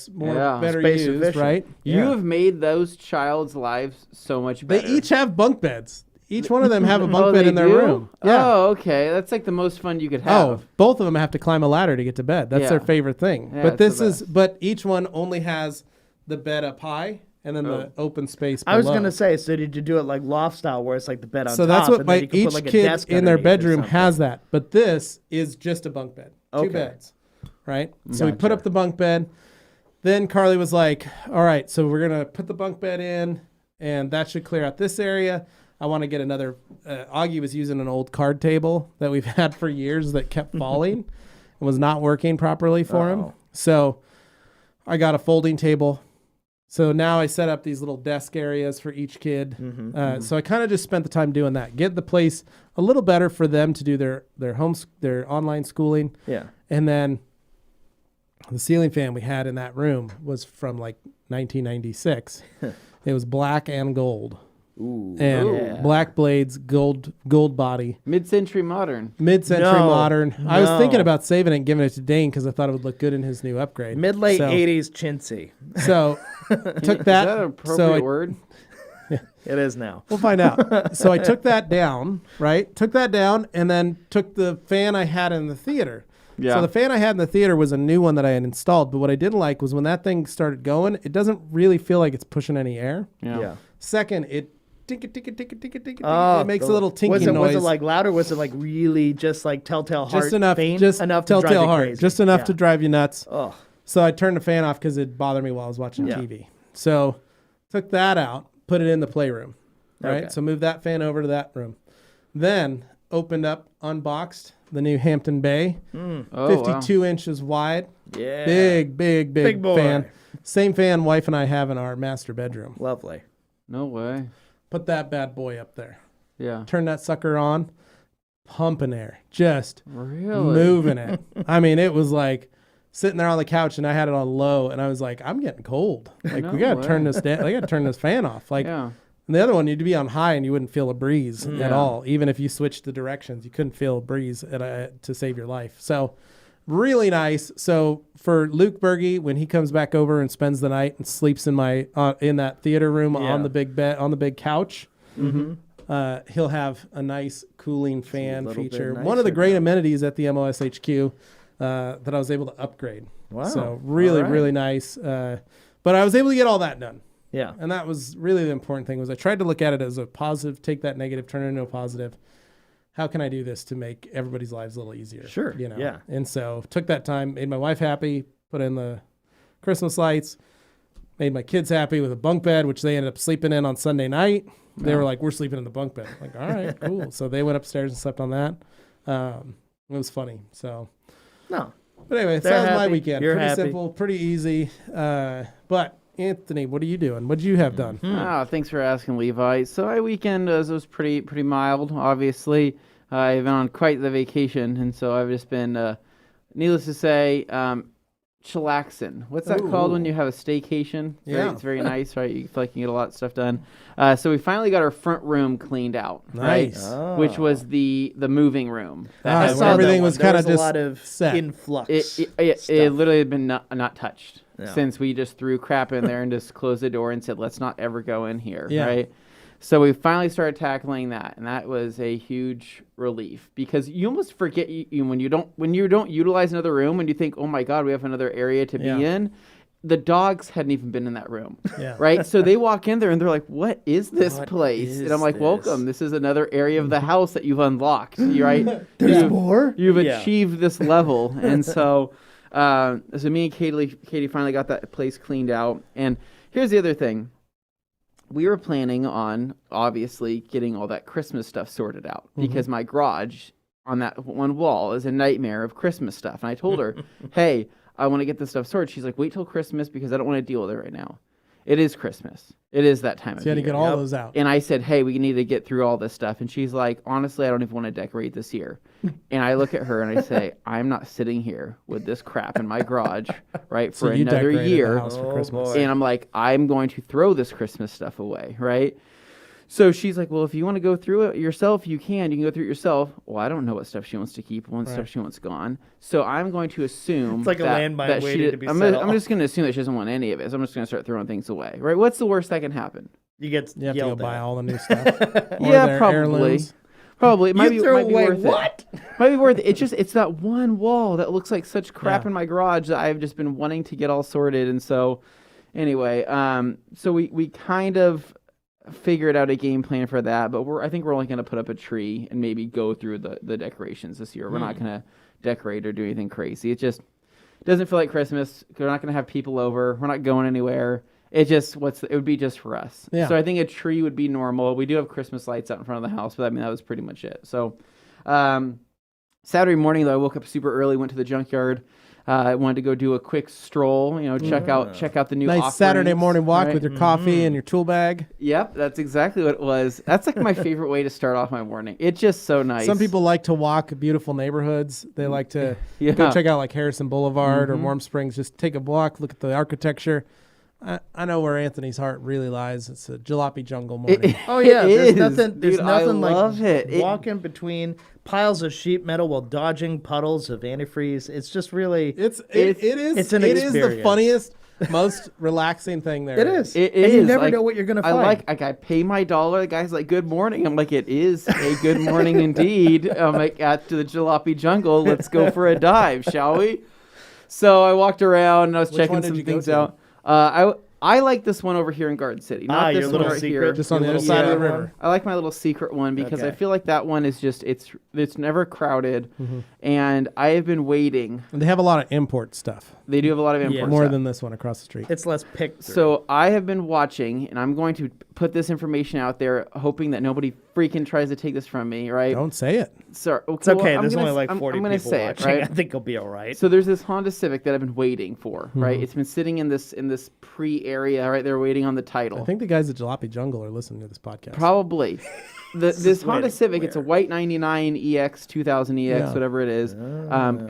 Space used, efficient. right? You Yeah. have made those child's lives so much They better. each have bunk beds. Each one of them have a bunk Oh, bed they in their do? room. Yeah. Oh, okay. That's like the most fun you could have. Oh, both of them have to climb a ladder to get to bed. That's their Yeah. favorite thing. Yeah, but it's this the but each one only has the bed up high and then the open space below. I was gonna say, so did you do it like loft style, where it's like the bed on So top? that's what and then my you can each put like a kid desk in their underneath or bedroom something? has that. But this is just a bunk bed. Okay. 2 beds. Right? So we put Gotcha. up the bunk bed. Then Carly was like, all right, so we're gonna put the bunk bed in and that should clear out this area. I want to get another. Augie was using an old card table that we've had for years that kept falling and was not working properly for him. Uh-oh. So I got a folding table. So now I set up these little desk areas for each kid. So I kind of just spent the time doing that. Get the place a little better for them to do their online schooling. Yeah. And then the ceiling fan we had in that room was from like 1996. It was black and gold. Ooh. And Ooh. black blades, gold body, Mid-century modern. mid-century No, modern. I was no. thinking about saving it and giving it to Dane because I thought it would look good in his new upgrade. Mid-late So- 80s chintzy. So took Is that. that an appropriate so I, word? It is now. we'll find out. So I took that down, right? Took that down and then took the fan I had in the theater. Yeah. So the fan I had in the theater was a new one that I had installed. But what I didn't like was when that thing started going, it doesn't really feel like it's pushing any air. Yeah. Second, it tinka. Oh, It makes a little tinky was it, noise. Was it like loud or was it like really just like telltale heart? just enough, faint? just enough to drive telltale you heart, crazy? just enough Yeah. to drive you nuts. Oh. So I turned the fan off because it bothered me while I was watching Yeah. TV. So took that out, put it in the playroom. Right. Okay. So moved that fan over to that room. Then opened up, unboxed the new Hampton Bay, Oh, wow. 52 inches wide, Yeah. big Big boy. fan. Same fan wife and I have in our master bedroom. Lovely. No way. Put that bad boy up there. Yeah. Turn that sucker on, pumping air, just Really? moving it. I mean, it was like sitting there on the couch and I had it on low and I was like, I'm getting cold. Like, No we got to way. turn this down. I got to turn this fan off. Like, Yeah. and the other one, you'd be on high and you wouldn't feel a breeze at Yeah. all. Even if you switched the directions, you couldn't feel a breeze to save your life. So, really nice. So for Luke Berge, when he comes back over and spends the night and sleeps in my in that theater room Yeah. on the big bed on the big couch, Mm-hmm. he'll have a nice cooling fan little bit feature. One of the nicer great now. amenities at the MOS HQ that I was able to upgrade. Wow. So really, All right. really nice. But I was able to get all that done. Yeah. And that was really the important thing was I tried to look at it as a positive, take that negative, turn it into a positive. How can I do this to make everybody's lives a little easier? Sure, You know? yeah. And so took that time, made my wife happy, put in the Christmas lights, made my kids happy with a bunk bed, which they ended up sleeping in on Sunday night. They were like, we're sleeping in the bunk bed. I'm like, all right, cool. So they went upstairs and slept on that. It was funny. So, No. but anyway, so They're that was my happy. weekend. You're Pretty happy. simple, pretty easy. But Anthony, what are you doing? What did you have done? Ah, thanks for asking, Levi. So my weekend was pretty mild. Obviously, I've been on quite the vacation, and so I've just been, needless to say, chillaxing. What's that called when you have a staycation? Yeah. It's very nice, right? You feel like you get a lot of stuff done. So we finally got our front room cleaned out. Nice. Right? Which was the moving room. I so saw that everything one. was There kind of a just lot of set. influx. It literally had been not touched Yeah. since we just threw crap in there and just closed the door and said, let's not ever go in here, Yeah. right? So we finally started tackling that, and that was a huge relief because you almost forget when you don't utilize another room, when you think, oh my God, we have another area to be in. The dogs hadn't even been in that room, right? So they walk in there and they're like, what is this place? And I'm like, welcome. This is another area of the house that you've unlocked, right? There's more? You've achieved this level. And so me and Katie finally got that place cleaned out. And here's the other thing. We were planning on, obviously, getting all that Christmas stuff sorted out because my garage on that one wall is a nightmare of Christmas stuff. And I told her, hey, I want to get this stuff sorted. She's like, wait till Christmas because I don't want to deal with it right now. It is Christmas. It is that time of You year. had to get all those out. And I said, hey, we need to get through all this stuff. And she's like, honestly, I don't even want to decorate this year. And I look at her and I say, I'm not sitting here with this crap in my garage, right, for you another decorated year. the house for Christmas. And I'm like, I'm going to throw this Christmas stuff away, right? So she's like, well, if you want to go through it yourself, you can go through it yourself. Well, I don't know what stuff she wants to keep, what stuff she wants gone. So I'm going to assume It's like a landmine waiting to be I'm set off. just going to assume that she doesn't want any of it. So I'm just going to start throwing things away, right? What's the worst that can happen? You get You have to yelled go buy at. all the new stuff. Or Yeah, their probably. heirlooms. Probably. It might be throw might be away worth what? it. Might be worth it. It's that one wall that looks like such crap Yeah. in my garage that I've just been wanting to get all sorted. And so anyway, so we kind of figured out a game plan for that, but I think we're only going to put up a tree and maybe go through the decorations this year. We're not going to decorate or do anything crazy. It just doesn't feel like Christmas. We're not going to have people over. We're not going anywhere. It just it would be just for us. Yeah. So I think a tree would be normal. We do have Christmas lights out in front of the house, but I mean that was pretty much it. So Saturday morning though, I woke up super early, went to the junkyard. I wanted to go do a quick stroll, check out the new Nice Saturday offerings, morning walk right? with your coffee and your tool bag. Yep, that's exactly what it was. That's like my favorite way to start off my morning. It's just so nice. Some people like to walk beautiful neighborhoods. They like to go check out like Harrison Boulevard or Warm Springs. Just take a walk, look at the architecture. I know where Anthony's heart really lies. It's a jalopy jungle morning. Oh yeah, there's is. nothing. There's Dude, I nothing love like it. walking between piles of sheet metal while dodging puddles of antifreeze. It's just really. It's an It is the experience. funniest, most relaxing thing there. It is. It and is. you never Like, know what you're gonna find. I pay my dollar. The guy's like, "Good morning." I'm like, "It is a good morning indeed." I'm like, "At to the jalopy jungle. Let's go for a dive, shall we?" So I walked around and I was Which checking one did some you go things to? out. I like this one over here in Garden City. Not your this little one right secret, here. Just on the your other little side of the secret river. one? I like my little secret one because I Okay. feel like that one is just it's never crowded, and I have been waiting. And they have a lot of import stuff. They do have a lot of import More stuff. than this one across the street. It's less picked through. So I have been watching, and I'm going to put this information out there, hoping that nobody freaking tries to take this from me, right? Don't say it. So, it's okay. I'm There's gonna, only like 40 I'm gonna people say watching. it, right? I think it'll be all right. So there's this Honda Civic that I've been waiting for, right? It's been sitting in this pre-area, right? They're waiting on the title. I think the guys at Jalopy Jungle are listening to this podcast. Probably. This Honda waiting. Civic, it's a white 99 EX, 2000 EX, Yeah. whatever it is.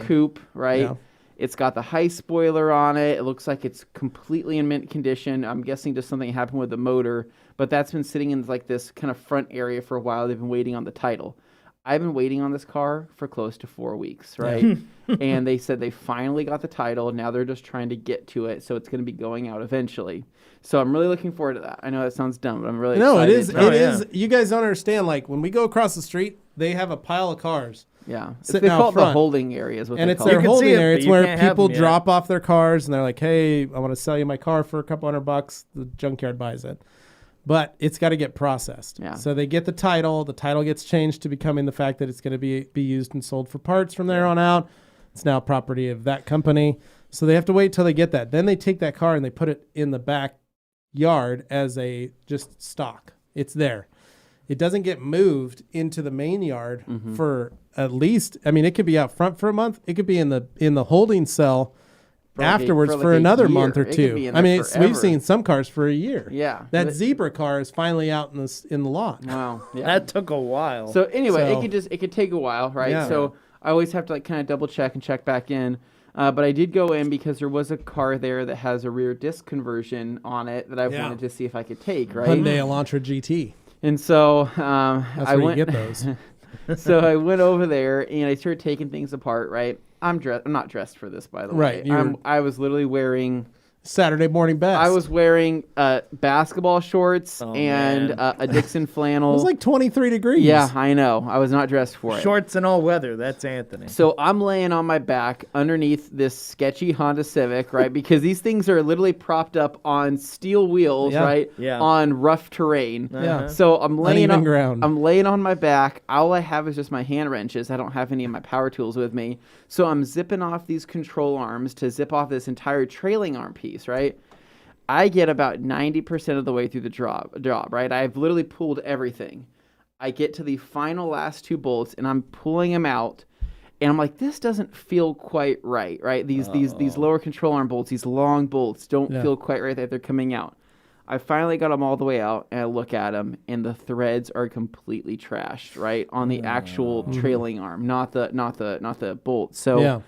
Coupe, right? Yeah. It's got the high spoiler on it. It looks like it's completely in mint condition. I'm guessing just something happened with the motor, but that's been sitting in like this kind of front area for a while. They've been waiting on the title. I've been waiting on this car for close to 4 weeks, right? And they said they finally got the title. Now they're just trying to get to it, so it's going to be going out eventually. So I'm really looking forward to that. I know that sounds dumb, but I'm really No, it excited. is. Oh, It yeah. is. You guys don't understand. Like when we go across the street, they have a pile of cars, Yeah. Sitting They out call it the front. holding area is what and they it's call their it. can see holding it, area. but It's you where can't have people them yet. drop off their cars, and they're like, "Hey, I want to sell you my car for a couple $100." The junkyard buys it, but it's got to get processed. Yeah. So they get the title. The title gets changed to becoming the fact that it's going to be used and sold for parts from there on out. It's now property of that company. So they have to wait till they get that. Then they take that car and they put it in the backyard as a just stock. It's there. It doesn't get moved into the main yard for at least. I mean, it could be out front for a month. It could be in the holding cell For like a- afterwards for for like a another year. month or It could two. be in I mean, there we've forever. seen some cars for a year. Yeah. That But- zebra car is finally out in the lot. Wow. Yeah. That took a while. So anyway, So- it could take a while, right? Yeah. So I always have to like kind of double check and check back in. But I did go in because there was a car there that has a rear disc conversion on it that I wanted to see if I could take, right? Hyundai Elantra GT. And so That's I where went. you get those. So I went over there and I started taking things apart, right? I'm not dressed for this, by the Right, way. I was literally wearing... Saturday morning best. I was wearing basketball shorts and a Dixxon flannel. It was like 23 degrees. Yeah, I know. I was not dressed for it. Shorts and all weather. That's Anthony. So I'm laying on my back underneath this sketchy Honda Civic, right? Because these things are literally propped up on steel wheels, right? Yeah. On rough terrain. Yeah. So I'm laying Uneven on ground. I'm laying on my back. All I have is just my hand wrenches. I don't have any of my power tools with me. So I'm zipping off these control arms to zip off this entire trailing arm piece, right? I get about 90% of the way through the job, right? I've literally pulled everything. I get to the final last 2 bolts and I'm pulling them out. And I'm like, this doesn't feel quite right? These lower control arm bolts, these long bolts don't feel quite right that they're coming out. I finally got them all the way out and I look at them and the threads are completely trashed, right? On the actual trailing arm, not the bolt. So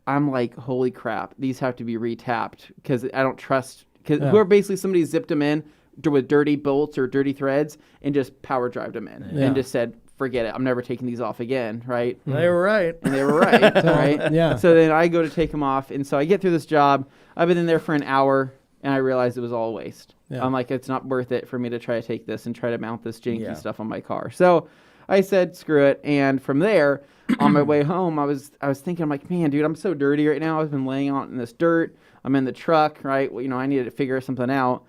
I'm like, holy crap, these have to be retapped because I don't trust, because whoever basically somebody zipped them in with dirty bolts or dirty threads and just power drived them in and just said, forget it, I'm never taking these off again, right? They were right. And they were right, right? Yeah. So then I go to take them off, and so I get through this job. I've been in there for an hour, and I realized it was all a waste. Yeah. I'm like, it's not worth it for me to try to take this and try to mount this janky stuff on my car. So I said, screw it. And from there, on my way home, I was thinking, I'm like, man, dude, I'm so dirty right now. I've been laying out in this dirt. I'm in the truck, right? Well, I needed to figure something out.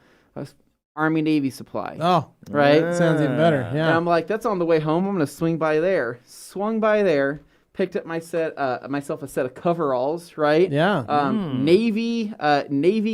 Army Navy supply. Oh, right? Sounds even better. And Yeah. I'm like, that's on the way home. I'm going to swing by there. Swung by there. Picked up myself a set of coveralls, right? Yeah. Navy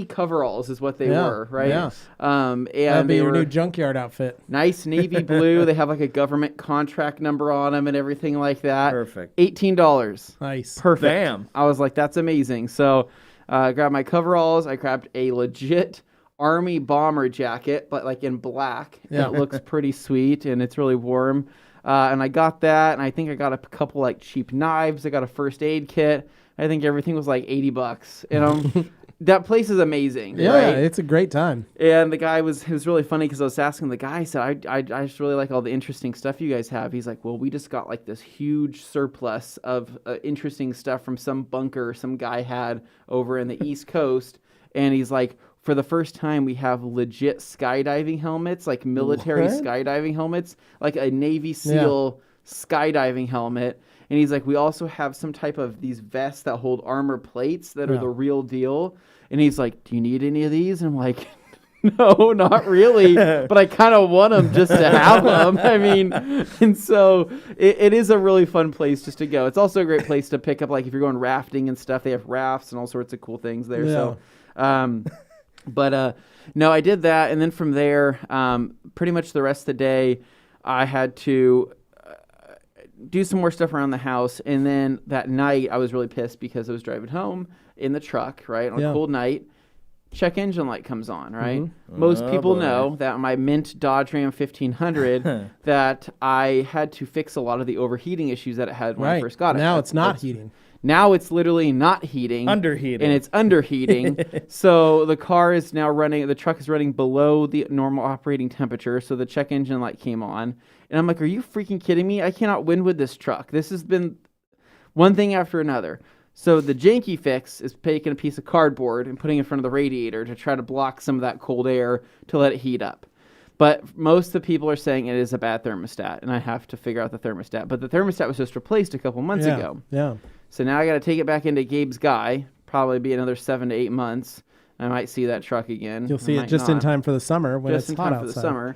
coveralls is what they were, right? Yeah. And That'd be they your were new Junkyard outfit. nice navy blue. They have like a government contract number on them and everything like that. Perfect. $18. Nice. Perfect. Bam. I was like, that's amazing. So I grabbed my coveralls. I grabbed a legit Army bomber jacket, but like in black. Yeah. It looks pretty sweet and it's really warm. And I got that, and I think I got a couple like cheap knives. I got a first aid kit. I think everything was like $80. You know, that place is amazing. Yeah, right? it's a great time. And the guy it was really funny because I was asking the guy. I said, I just really like all the interesting stuff you guys have. He's like, well, we just got like this huge surplus of interesting stuff from some bunker some guy had over in the East Coast, and he's like, for the first time, we have legit skydiving helmets, like military skydiving helmets, like a Navy SEAL skydiving helmet. And he's like, we also have some type of these vests that hold armor plates that are the real deal. And he's like, do you need any of these? And I'm like, no, not really. But I kind of want them just to have them. I mean, and so it is a really fun place just to go. It's also a great place to pick up, like if you're going rafting and stuff, they have rafts and all sorts of cool things there. Yeah. So, but no, I did that, and then from there, pretty much the rest of the day, I had to do some more stuff around the house, and then that night, I was really pissed because I was driving home in the truck, right, on a cold night. Check engine light comes on, right? Mm-hmm. Most people know that my mint Dodge Ram 1500 that I had to fix a lot of the overheating issues that it had when I first got it. Now it's not heating. Now it's literally not heating. Underheating. And it's underheating. So the truck is running below the normal operating temperature. So the check engine light came on. And I'm like, are you freaking kidding me? I cannot win with this truck. This has been one thing after another. So the janky fix is taking a piece of cardboard and putting it in front of the radiator to try to block some of that cold air to let it heat up. But most of the people are saying it is a bad thermostat, and I have to figure out the thermostat. But the thermostat was just replaced a couple months ago. Yeah. So now I got to take it back into Gabe's guy. Probably be another 7 to 8 months. I might see that truck again. You'll see it just in time for the summer when just it's in hot time outside. for the summer.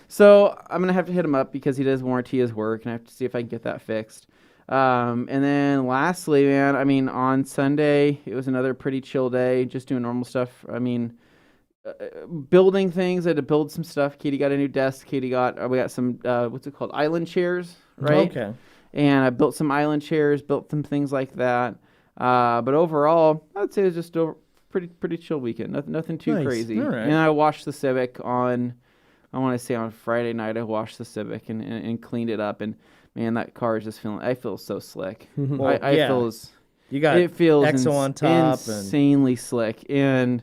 So I'm gonna have to hit him up because he does warranty his work, and I have to see if I can get that fixed. And then lastly, man, I mean, on Sunday it was another pretty chill day, just doing normal stuff. I mean, building things. I had to build some stuff. Katie got a new desk. We got some what's it called, island chairs, right? Okay. And I built some island chairs, built some things like that. But overall, I'd say it was just a pretty chill weekend. Nothing too Nice. crazy. All right. And I washed the Civic on Friday night. I washed the Civic and cleaned it up. And man, that car is just I feel so slick. I feel as You got it feels EXO on top and insanely slick, and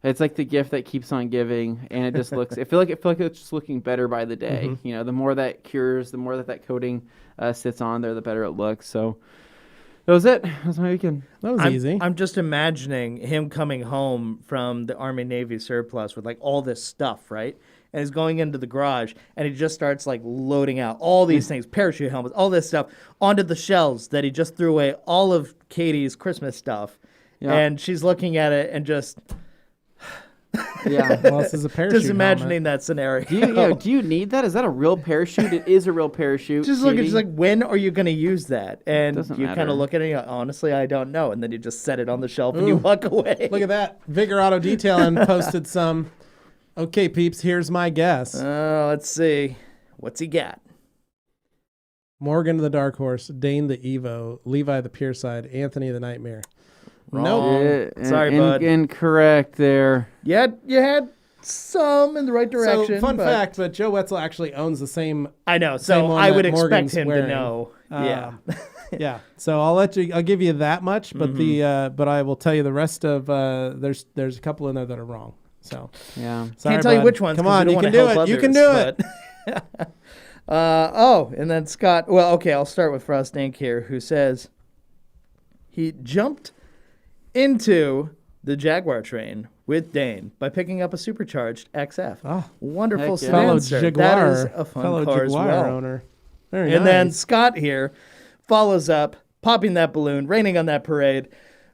it's like the gift that keeps on giving, and it just looks. I feel like it's just looking better by the day. Mm-hmm. You know, the more that cures, the more that coating sits on there, the better it looks. So that was it. That was my weekend. That was easy. I'm just imagining him coming home from the Army Navy surplus with like all this stuff, right? And he's going into the garage and he just starts like loading out all these things, parachute helmets, all this stuff onto the shelves that he just threw away all of Katie's Christmas stuff. Yeah. And she's looking at it and just Yeah. Well, this is a parachute just imagining helmet. that scenario. Do you need that? Is that a real parachute? It is a real parachute. Just look at Katie. just like, when are you going to use that? And Doesn't you kind matter. of look at it and you go, honestly, I don't know. And then you just set it on the shelf and you walk away. Look at that. Vigor Auto Detailing posted some. Okay, peeps, here's my guess. Let's see. What's he got? Morgan the Dark Horse, Dane the Evo, Levi the Pure Side, Anthony the Nightmare. Wrong. Yeah, Sorry, bud. Incorrect there. You had some in the right direction. So, fun but fact, but Joe Wetzel actually owns the same. I know, same so one I that would expect Morgan's him wearing. to know. Yeah. Yeah. So I'll give you that much, but but I will tell you the rest of there's a couple in there that are wrong. So Yeah. sorry, Can't tell you bud. which ones. Come 'cause we on, don't you wanna can do help it. You can others, do it. but- and then Scott. Well, okay, I'll start with Frost Inc. here, who says he jumped into the Jaguar train with Dane by picking up a supercharged XF. Oh, Wonderful heck yeah. fellow Speedster. Jaguar, That is a fun fellow car Jaguar as well. owner. Very And then nice. Scott here follows up, popping that balloon, raining on that parade.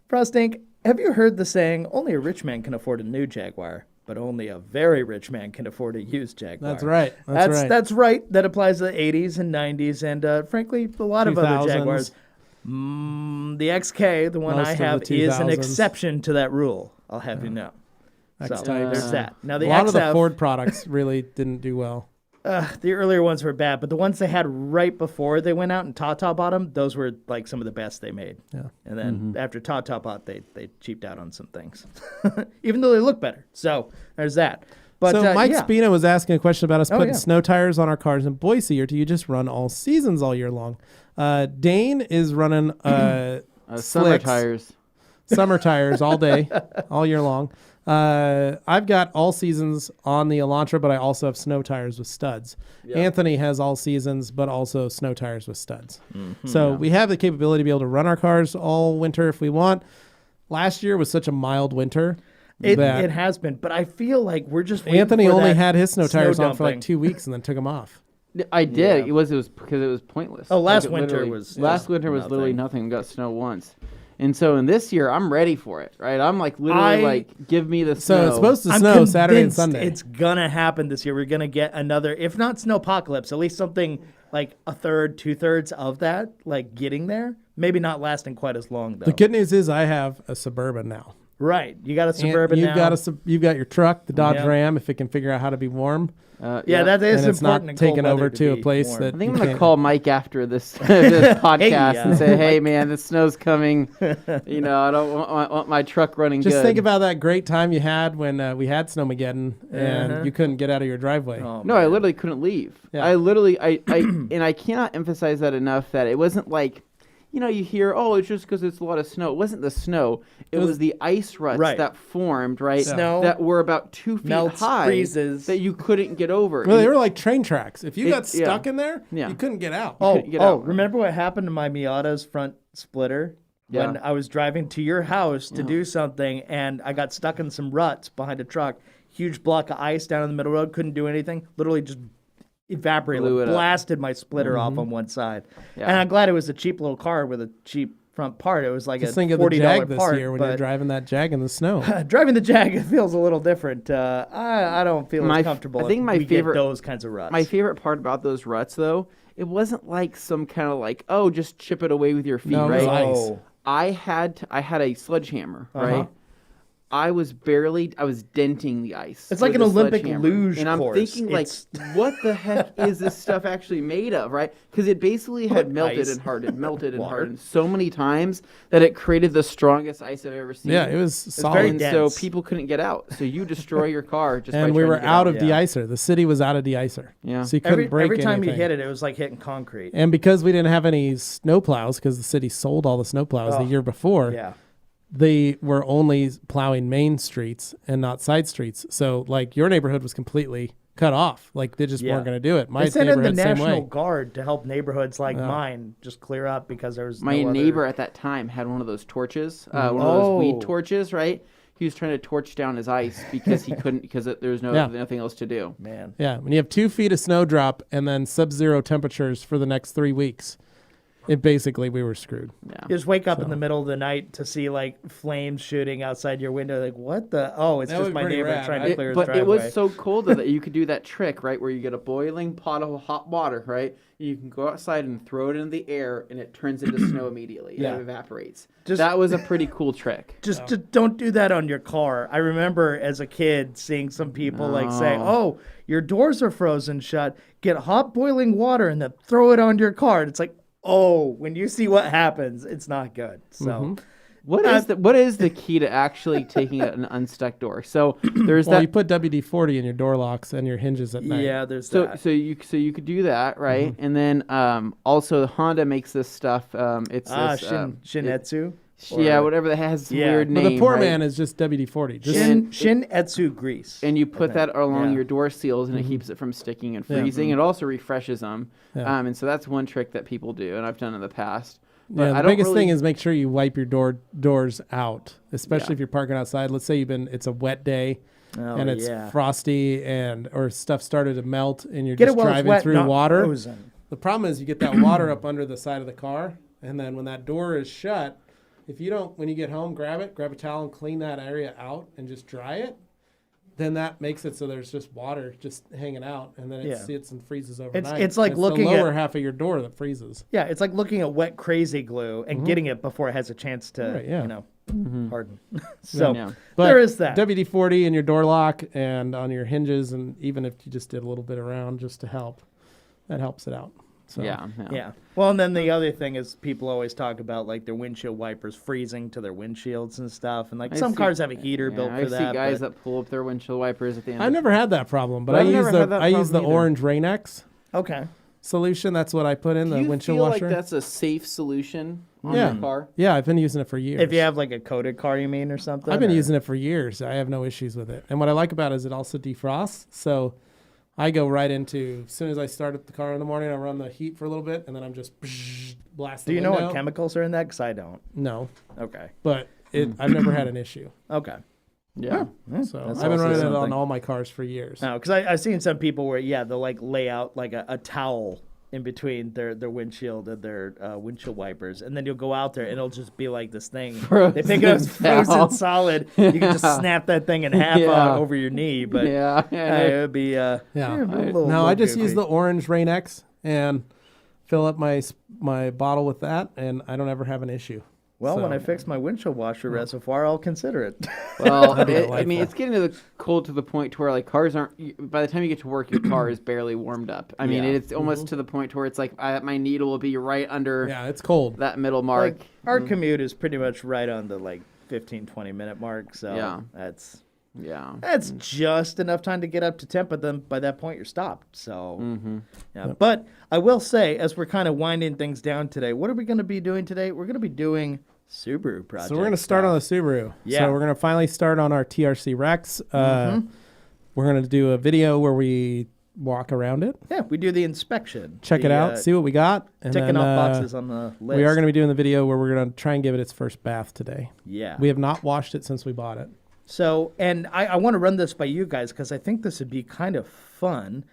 Frost Inc., have you heard the saying, only a rich man can afford a new Jaguar, but only a very rich man can afford a used Jaguar? That's right. That's right. That's right. That applies to the 80s and 90s and, frankly, a lot of other 2000s. Jaguars. The XK, the one Most I of the have, is an 2000s. exception to that rule. I'll have you know. So X-Types. there's that. Now the a lot of the XF, Ford products really didn't do well. the earlier ones were bad, but the ones they had right before they went out and Tata bought them, those were like some of the best they made. Yeah. And then after Tata bought, they cheaped out on some things, even though they look better. So there's that. But So Mike yeah. Spina was asking a question about us putting yeah. snow tires on our cars in Boise, or do you just run all seasons all year long? Dane is running Summer slicks, tires. summer tires all day, all year long. I've got all seasons on the Elantra, but I also have snow tires with studs. Anthony has all seasons, but also snow tires with studs. So we have the capability to be able to run our cars all winter if we want. Last year was such a mild winter. It that has been, but I feel like we're just waiting Anthony for only that had his snow tires on for like dumping. 2 weeks and then took them off. I did. Yeah. It was because it was pointless. Oh, last it winter literally- was last winter was literally nothing. We got snow once, and so in this year I'm ready for it. Right, I'm like literally like give me the snow. So it's supposed to I'm snow Saturday and convinced Sunday. It's gonna happen this year. We're gonna get another, if not snowpocalypse, at least something like a third, 2/3 of that, like getting there. Maybe not lasting quite as long though. The good news is I have a Suburban now. Right, you got a And Suburban you've now. you've got your truck, the Dodge Yep. Ram, if it can figure out how to be warm. Yeah, that is And it's not important. in cold taken over weather to a be place warm. that I think I'm you gonna can't- call Mike after this this podcast and say, Hey, "Hey, man, the snow's coming. You know, I don't want my truck running Just good." think about that great time you had when we had Snowmageddon and you couldn't get out of your driveway. Oh, No, I man. literally couldn't leave. Yeah. I literally, I and I cannot emphasize that enough that it wasn't like, you know, you hear, oh, it's just because it's a lot of snow. It wasn't the snow. It was the ice ruts Right. that formed, right? Snow that were about 2 feet melts, high freezes. that you couldn't get over. Well, they And- were like train tracks. If you got yeah. stuck in there, Yeah. you couldn't get out. Oh, couldn't get out. remember what happened to my Miata's front splitter? When Yeah. I was driving to your house to do something and I got stuck in some ruts behind a truck. Huge block of ice down in the middle road, couldn't do anything. Literally just evaporated, Blew it up. blasted my splitter off on one side. Yeah. And I'm glad it was a cheap little car with a cheap front part. It was like Just a think of the $40 Jag this part. year when you're but driving that Jag in the snow. driving the Jag, it feels a little different. I don't feel My as f- comfortable I think if my we favorite- get those kinds of ruts. My favorite part about those ruts, though, it wasn't like some kind of like, oh, just chip it away with your feet, No, it right? was ice. Oh. I had a sledgehammer, right? I was denting the ice. It's like with an a Olympic sledgehammer. luge And I'm course. thinking, like, what the heck is this stuff actually made of, right? Because it basically had melted ice. and hardened, melted and Water. hardened so many times that it created the strongest ice I've ever seen. Yeah, it was solid. very And dense. so people couldn't get out. So you destroy your car just by And we trying were to get out of Yeah. de-icer. The city was out of de-icer. Yeah. So you couldn't break every time anything. you hit it, it was like hitting concrete. And because we didn't have any snowplows, because the city sold all the snowplows the year before, Yeah. they were only plowing main streets and not side streets. So, like, your neighborhood was completely cut off. Like, they just Yeah. weren't going to do it. My They sent in the neighborhood, same National way. Guard to help neighborhoods like mine just clear up because there was My no neighbor other... at that time had one of those torches, one of those weed torches, right? He was trying to torch down his ice because he couldn't, because there was nothing else to do. Man. Yeah, when you have 2 feet of snowdrop and then sub-zero temperatures for the next 3 weeks, we were screwed. Yeah. You just wake up in the middle of the night to see like flames shooting outside your window. Like, what the? Oh, it's That just would my be pretty neighbor rad, trying right? to clear his But driveway. it was so cold that you could do that trick, right, where you get a boiling pot of hot water, right? You can go outside and throw it in the air, and it turns into snow immediately. Yeah. It evaporates. Just- That was a pretty cool trick. Just don't do that on your car. I remember as a kid seeing some people like say, "Oh, your doors are frozen shut. Get hot boiling water and then throw it on your car." And it's like, oh, when you see what happens, it's not good. So What is the key to actually taking an unstuck door? So there's Well, that. you put WD-40 in your door locks and your hinges at night. yeah, there's So that. you could do that, right? And then also Honda makes this stuff. It's this, Shinetsu. whatever that has this Yeah. weird But name. the poor right? man is just WD-40. Just Shinetsu grease. And you put that along Yeah. your door seals, and it keeps it from sticking and freezing. It also refreshes them. Yeah. And so that's one trick that people do, and I've done in the past. But Yeah, I the don't biggest really- thing is make sure you wipe your doors out, especially if you're parking outside. Let's say it's a wet day and it's frosty or stuff started to melt and you're Get just it while it's driving wet, through not water. frozen. The problem is you get that water up under the side of the car, and then when that door is shut, if you don't, when you get home, grab a towel and clean that area out and just dry it, then that makes it so there's just water just hanging out, and then it sits and freezes overnight. It's like looking the lower at- half of your door that freezes. Yeah, it's like looking at wet crazy glue and getting it before it has a chance to, Right, yeah. harden. So Yeah. But there is that. WD-40 in your door lock and on your hinges, and even if you just did a little bit around just to help, that helps it out. So Yeah. Well, and then the other thing is people always talk about like their windshield wipers freezing to their windshields and stuff, and like some cars have a heater built for I that. see guys but- that pull up their windshield wipers at the end. I've never had that problem, but But I I've use never had that the problem either. orange Rain-X Okay. solution. That's what I put in Do the you windshield feel washer. like that's a safe solution on Yeah. your car? Yeah, I've been using it for years. If you have like a coated car, you mean, or something? I've been or- using it for years. I have no issues with it. And what I like about it is it also defrosts. So I go right into, as soon as I start up the car in the morning, I run the heat for a little bit, and then I'm just blast Do the you know window. what chemicals are in that? Because I don't. No, Okay. but I've never had an issue. Okay. Yeah. So That's I've been also running it on something. all my cars for years. No, because I've seen some people where they'll like lay out like a towel in between their windshield and their windshield wipers, and then you'll go out there and it'll just be like this thing. They pick it up as Frozen frozen towel. solid. You can just snap that thing in half Yeah. over your knee, but Yeah. it would be Yeah. no, I just use the orange Rain-X and fill up my bottle with that, and I don't ever have an issue. Well, when So- I fix my windshield washer reservoir, I'll consider it. Well, That'd be I delightful. mean, it's getting to the cold to the point to where like cars aren't. By the time you get to work, your car is barely warmed up. I mean, Yeah. it's almost to the point to where it's like my needle will be right under Yeah, it's cold. that middle mark. Like our commute is pretty much right on the like 15-20 minute mark, so Yeah. that's Yeah. just enough time to get up to temp, but then by that point you're stopped. So Mm-hmm. yeah. But I will say, as we're kind of winding things down today, what are we going to be doing today? We're going to be doing Subaru project. So we're going to start on the Subaru. Yeah. So we're going to finally start on our TRC Rex. We're going to do a video where we walk around it, Yeah, we do the inspection. check it out, see what we got. And ticking then, off boxes on the list. we are going to be doing the video where we're going to try and give it its first bath today. Yeah. We have not washed it since we bought it. So, and I want to run this by you guys because I think this would be kind of fun.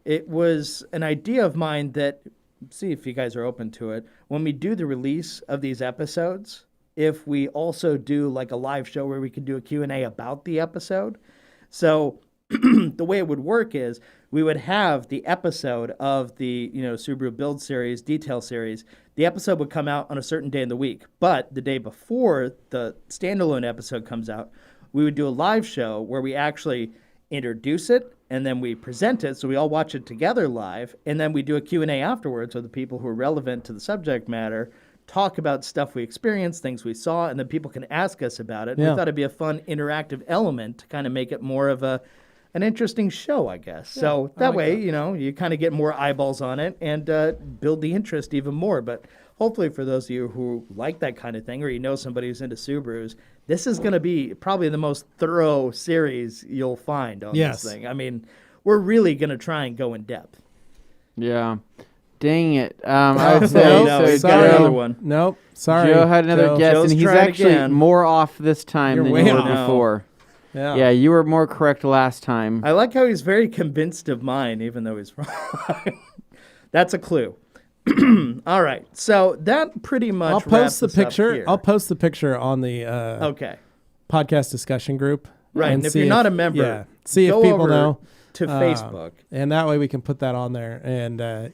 It was an idea of mine that, see if you guys are open to it, when we do the release of these episodes, if we also do like a live show where we could do a Q&A about the episode. So the way it would work is we would have the episode of the Subaru build series, detail series. The episode would come out on a certain day in the week, but the day before the standalone episode comes out, we would do a live show where we actually introduce it and then we present it, so we all watch it together live, and then we do a Q&A afterwards with the people who are relevant to the subject matter, talk about stuff we experienced, things we saw, and then people can ask us about it. We thought it'd be a fun interactive element to kind of make it more of an interesting show, I guess. So that way, you kind of get more eyeballs on it and build the interest even more. But hopefully for those of you who like that kind of thing, or somebody who's into Subarus, this is going to be probably the most thorough series you'll find on this thing. I mean, we're really going to try and go in depth. Yeah. Dang it. I would say, no, he's got another one. Nope. Sorry. Joe had another guess, Joe's and he's trying actually again. more off this time You're than way you were off. before. Yeah. Yeah, you were more correct last time. I like how he's very convinced of mine, even though he's wrong. That's a clue. All right. So that pretty much I'll post the wraps us up picture. here. I'll post the picture on the Okay. podcast discussion group. Right. And if see you're not a member, see if go people over know. to Facebook. And that way we can put that on there. And I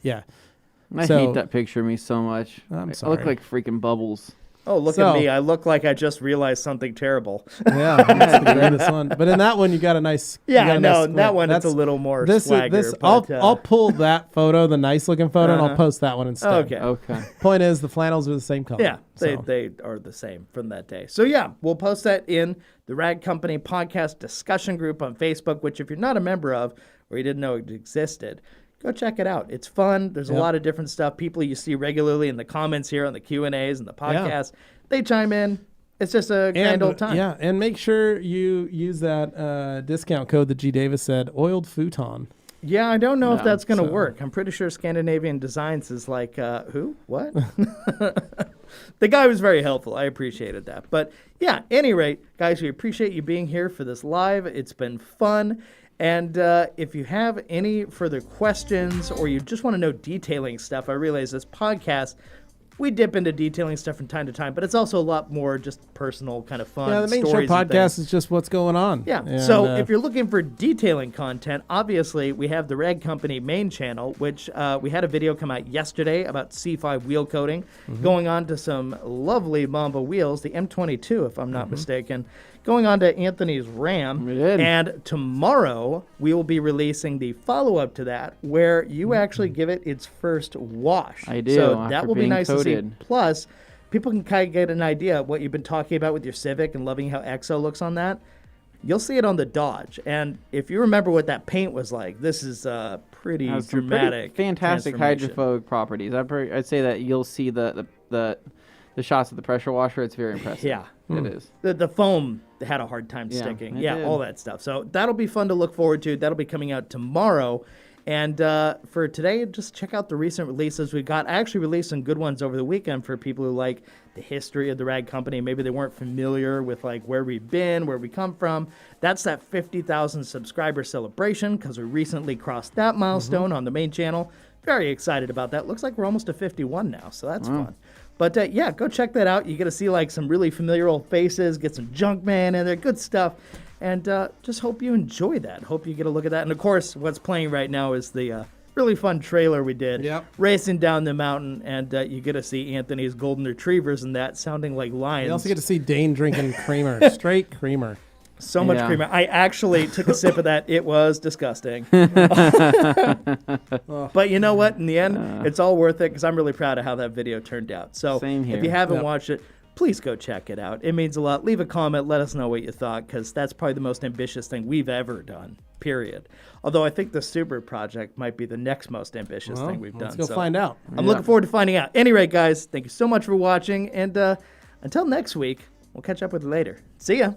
So- hate that picture of me so much. I'm I look sorry. like freaking Bubbles. Oh, look So- at me. I look like I just realized something terrible. yeah, that's the greatest one. But in that one, you got a nice. you got Yeah, a no, nice that squint. one it's That's- a little more This swagger. is this. but, I'll pull that photo, the nice looking photo, and I'll post that one instead. Okay. Okay. Point is, the flannels are the same color. Yeah, so. they are the same from that day. So yeah, we'll post that in the Rag Company podcast discussion group on Facebook, which if you're not a member of or you didn't know it existed, go check it out. It's fun. There's a lot of different stuff. People you see regularly in the comments here on the Q&As and the podcast, they chime in. It's just a grand old time. Yeah, and make sure you use that discount code that G. Davis said, oiled futon. Yeah, I don't know if No, that's going to so- work. I'm pretty sure Scandinavian Designs is like, who? What? The guy was very helpful. I appreciated that. But yeah, any rate, guys, we appreciate you being here for this live. It's been fun. And if you have any further questions or you just want to know detailing stuff, I realize this podcast, we dip into detailing stuff from time to time, but it's also a lot more just personal kind of fun. Yeah, the main show stories and things. podcast is just what's going on. Yeah. And, So if you're looking for detailing content, obviously we have the Rag Company main channel, which we had a video come out yesterday about C5 wheel coating, going on to some lovely Mamba wheels, the M22, if I'm not mistaken, going on to Anthony's Ram. We did. And tomorrow we will be releasing the follow-up to that, where you actually give it its first wash. I do, So that after will be being nice to see. coated. Plus, people can kind of get an idea of what you've been talking about with your Civic and loving how EXO looks on that. You'll see it on the Dodge. And if you remember what that paint was like, this is a pretty Has some dramatic, fantastic transformation. hydrophobic properties. I'd say that you'll see the shots of the pressure washer. It's very impressive. Yeah. It is. The foam had a hard time Yeah, sticking. it Yeah, did. all that stuff. So that'll be fun to look forward to. That'll be coming out tomorrow. And for today, just check out the recent releases we got. I actually released some good ones over the weekend for people who like the history of the Rag Company. Maybe they weren't familiar with like where we've been, where we come from. That's that 50,000 subscriber celebration because we recently crossed that milestone on the main channel. Very excited about that. Looks like we're almost to 51 now, so that's fun. But yeah, go check that out. You get to see like some really familiar old faces, get some Junkman in there, good stuff. And just hope you enjoy that. Hope you get a look at that. And of course, what's playing right now is the really fun trailer we did, racing down the mountain. And you get to see Anthony's golden retrievers and that sounding like lions. you also get to see Dane drinking creamer, straight creamer. So much Yeah. creamer. I actually took a sip of that. It was disgusting. But you know what? In the end, it's all worth it because I'm really proud of how that video turned out. So Same here. if you haven't Yep. watched it, please go check it out. It means a lot. Leave a comment. Let us know what you thought because that's probably the most ambitious thing we've ever done, period. Although I think the Super project might be the next most ambitious thing we've Let's done. go find out. I'm looking forward to finding out. Anyway, guys, thank you so much for watching. And until next week, we'll catch up with you later. See ya.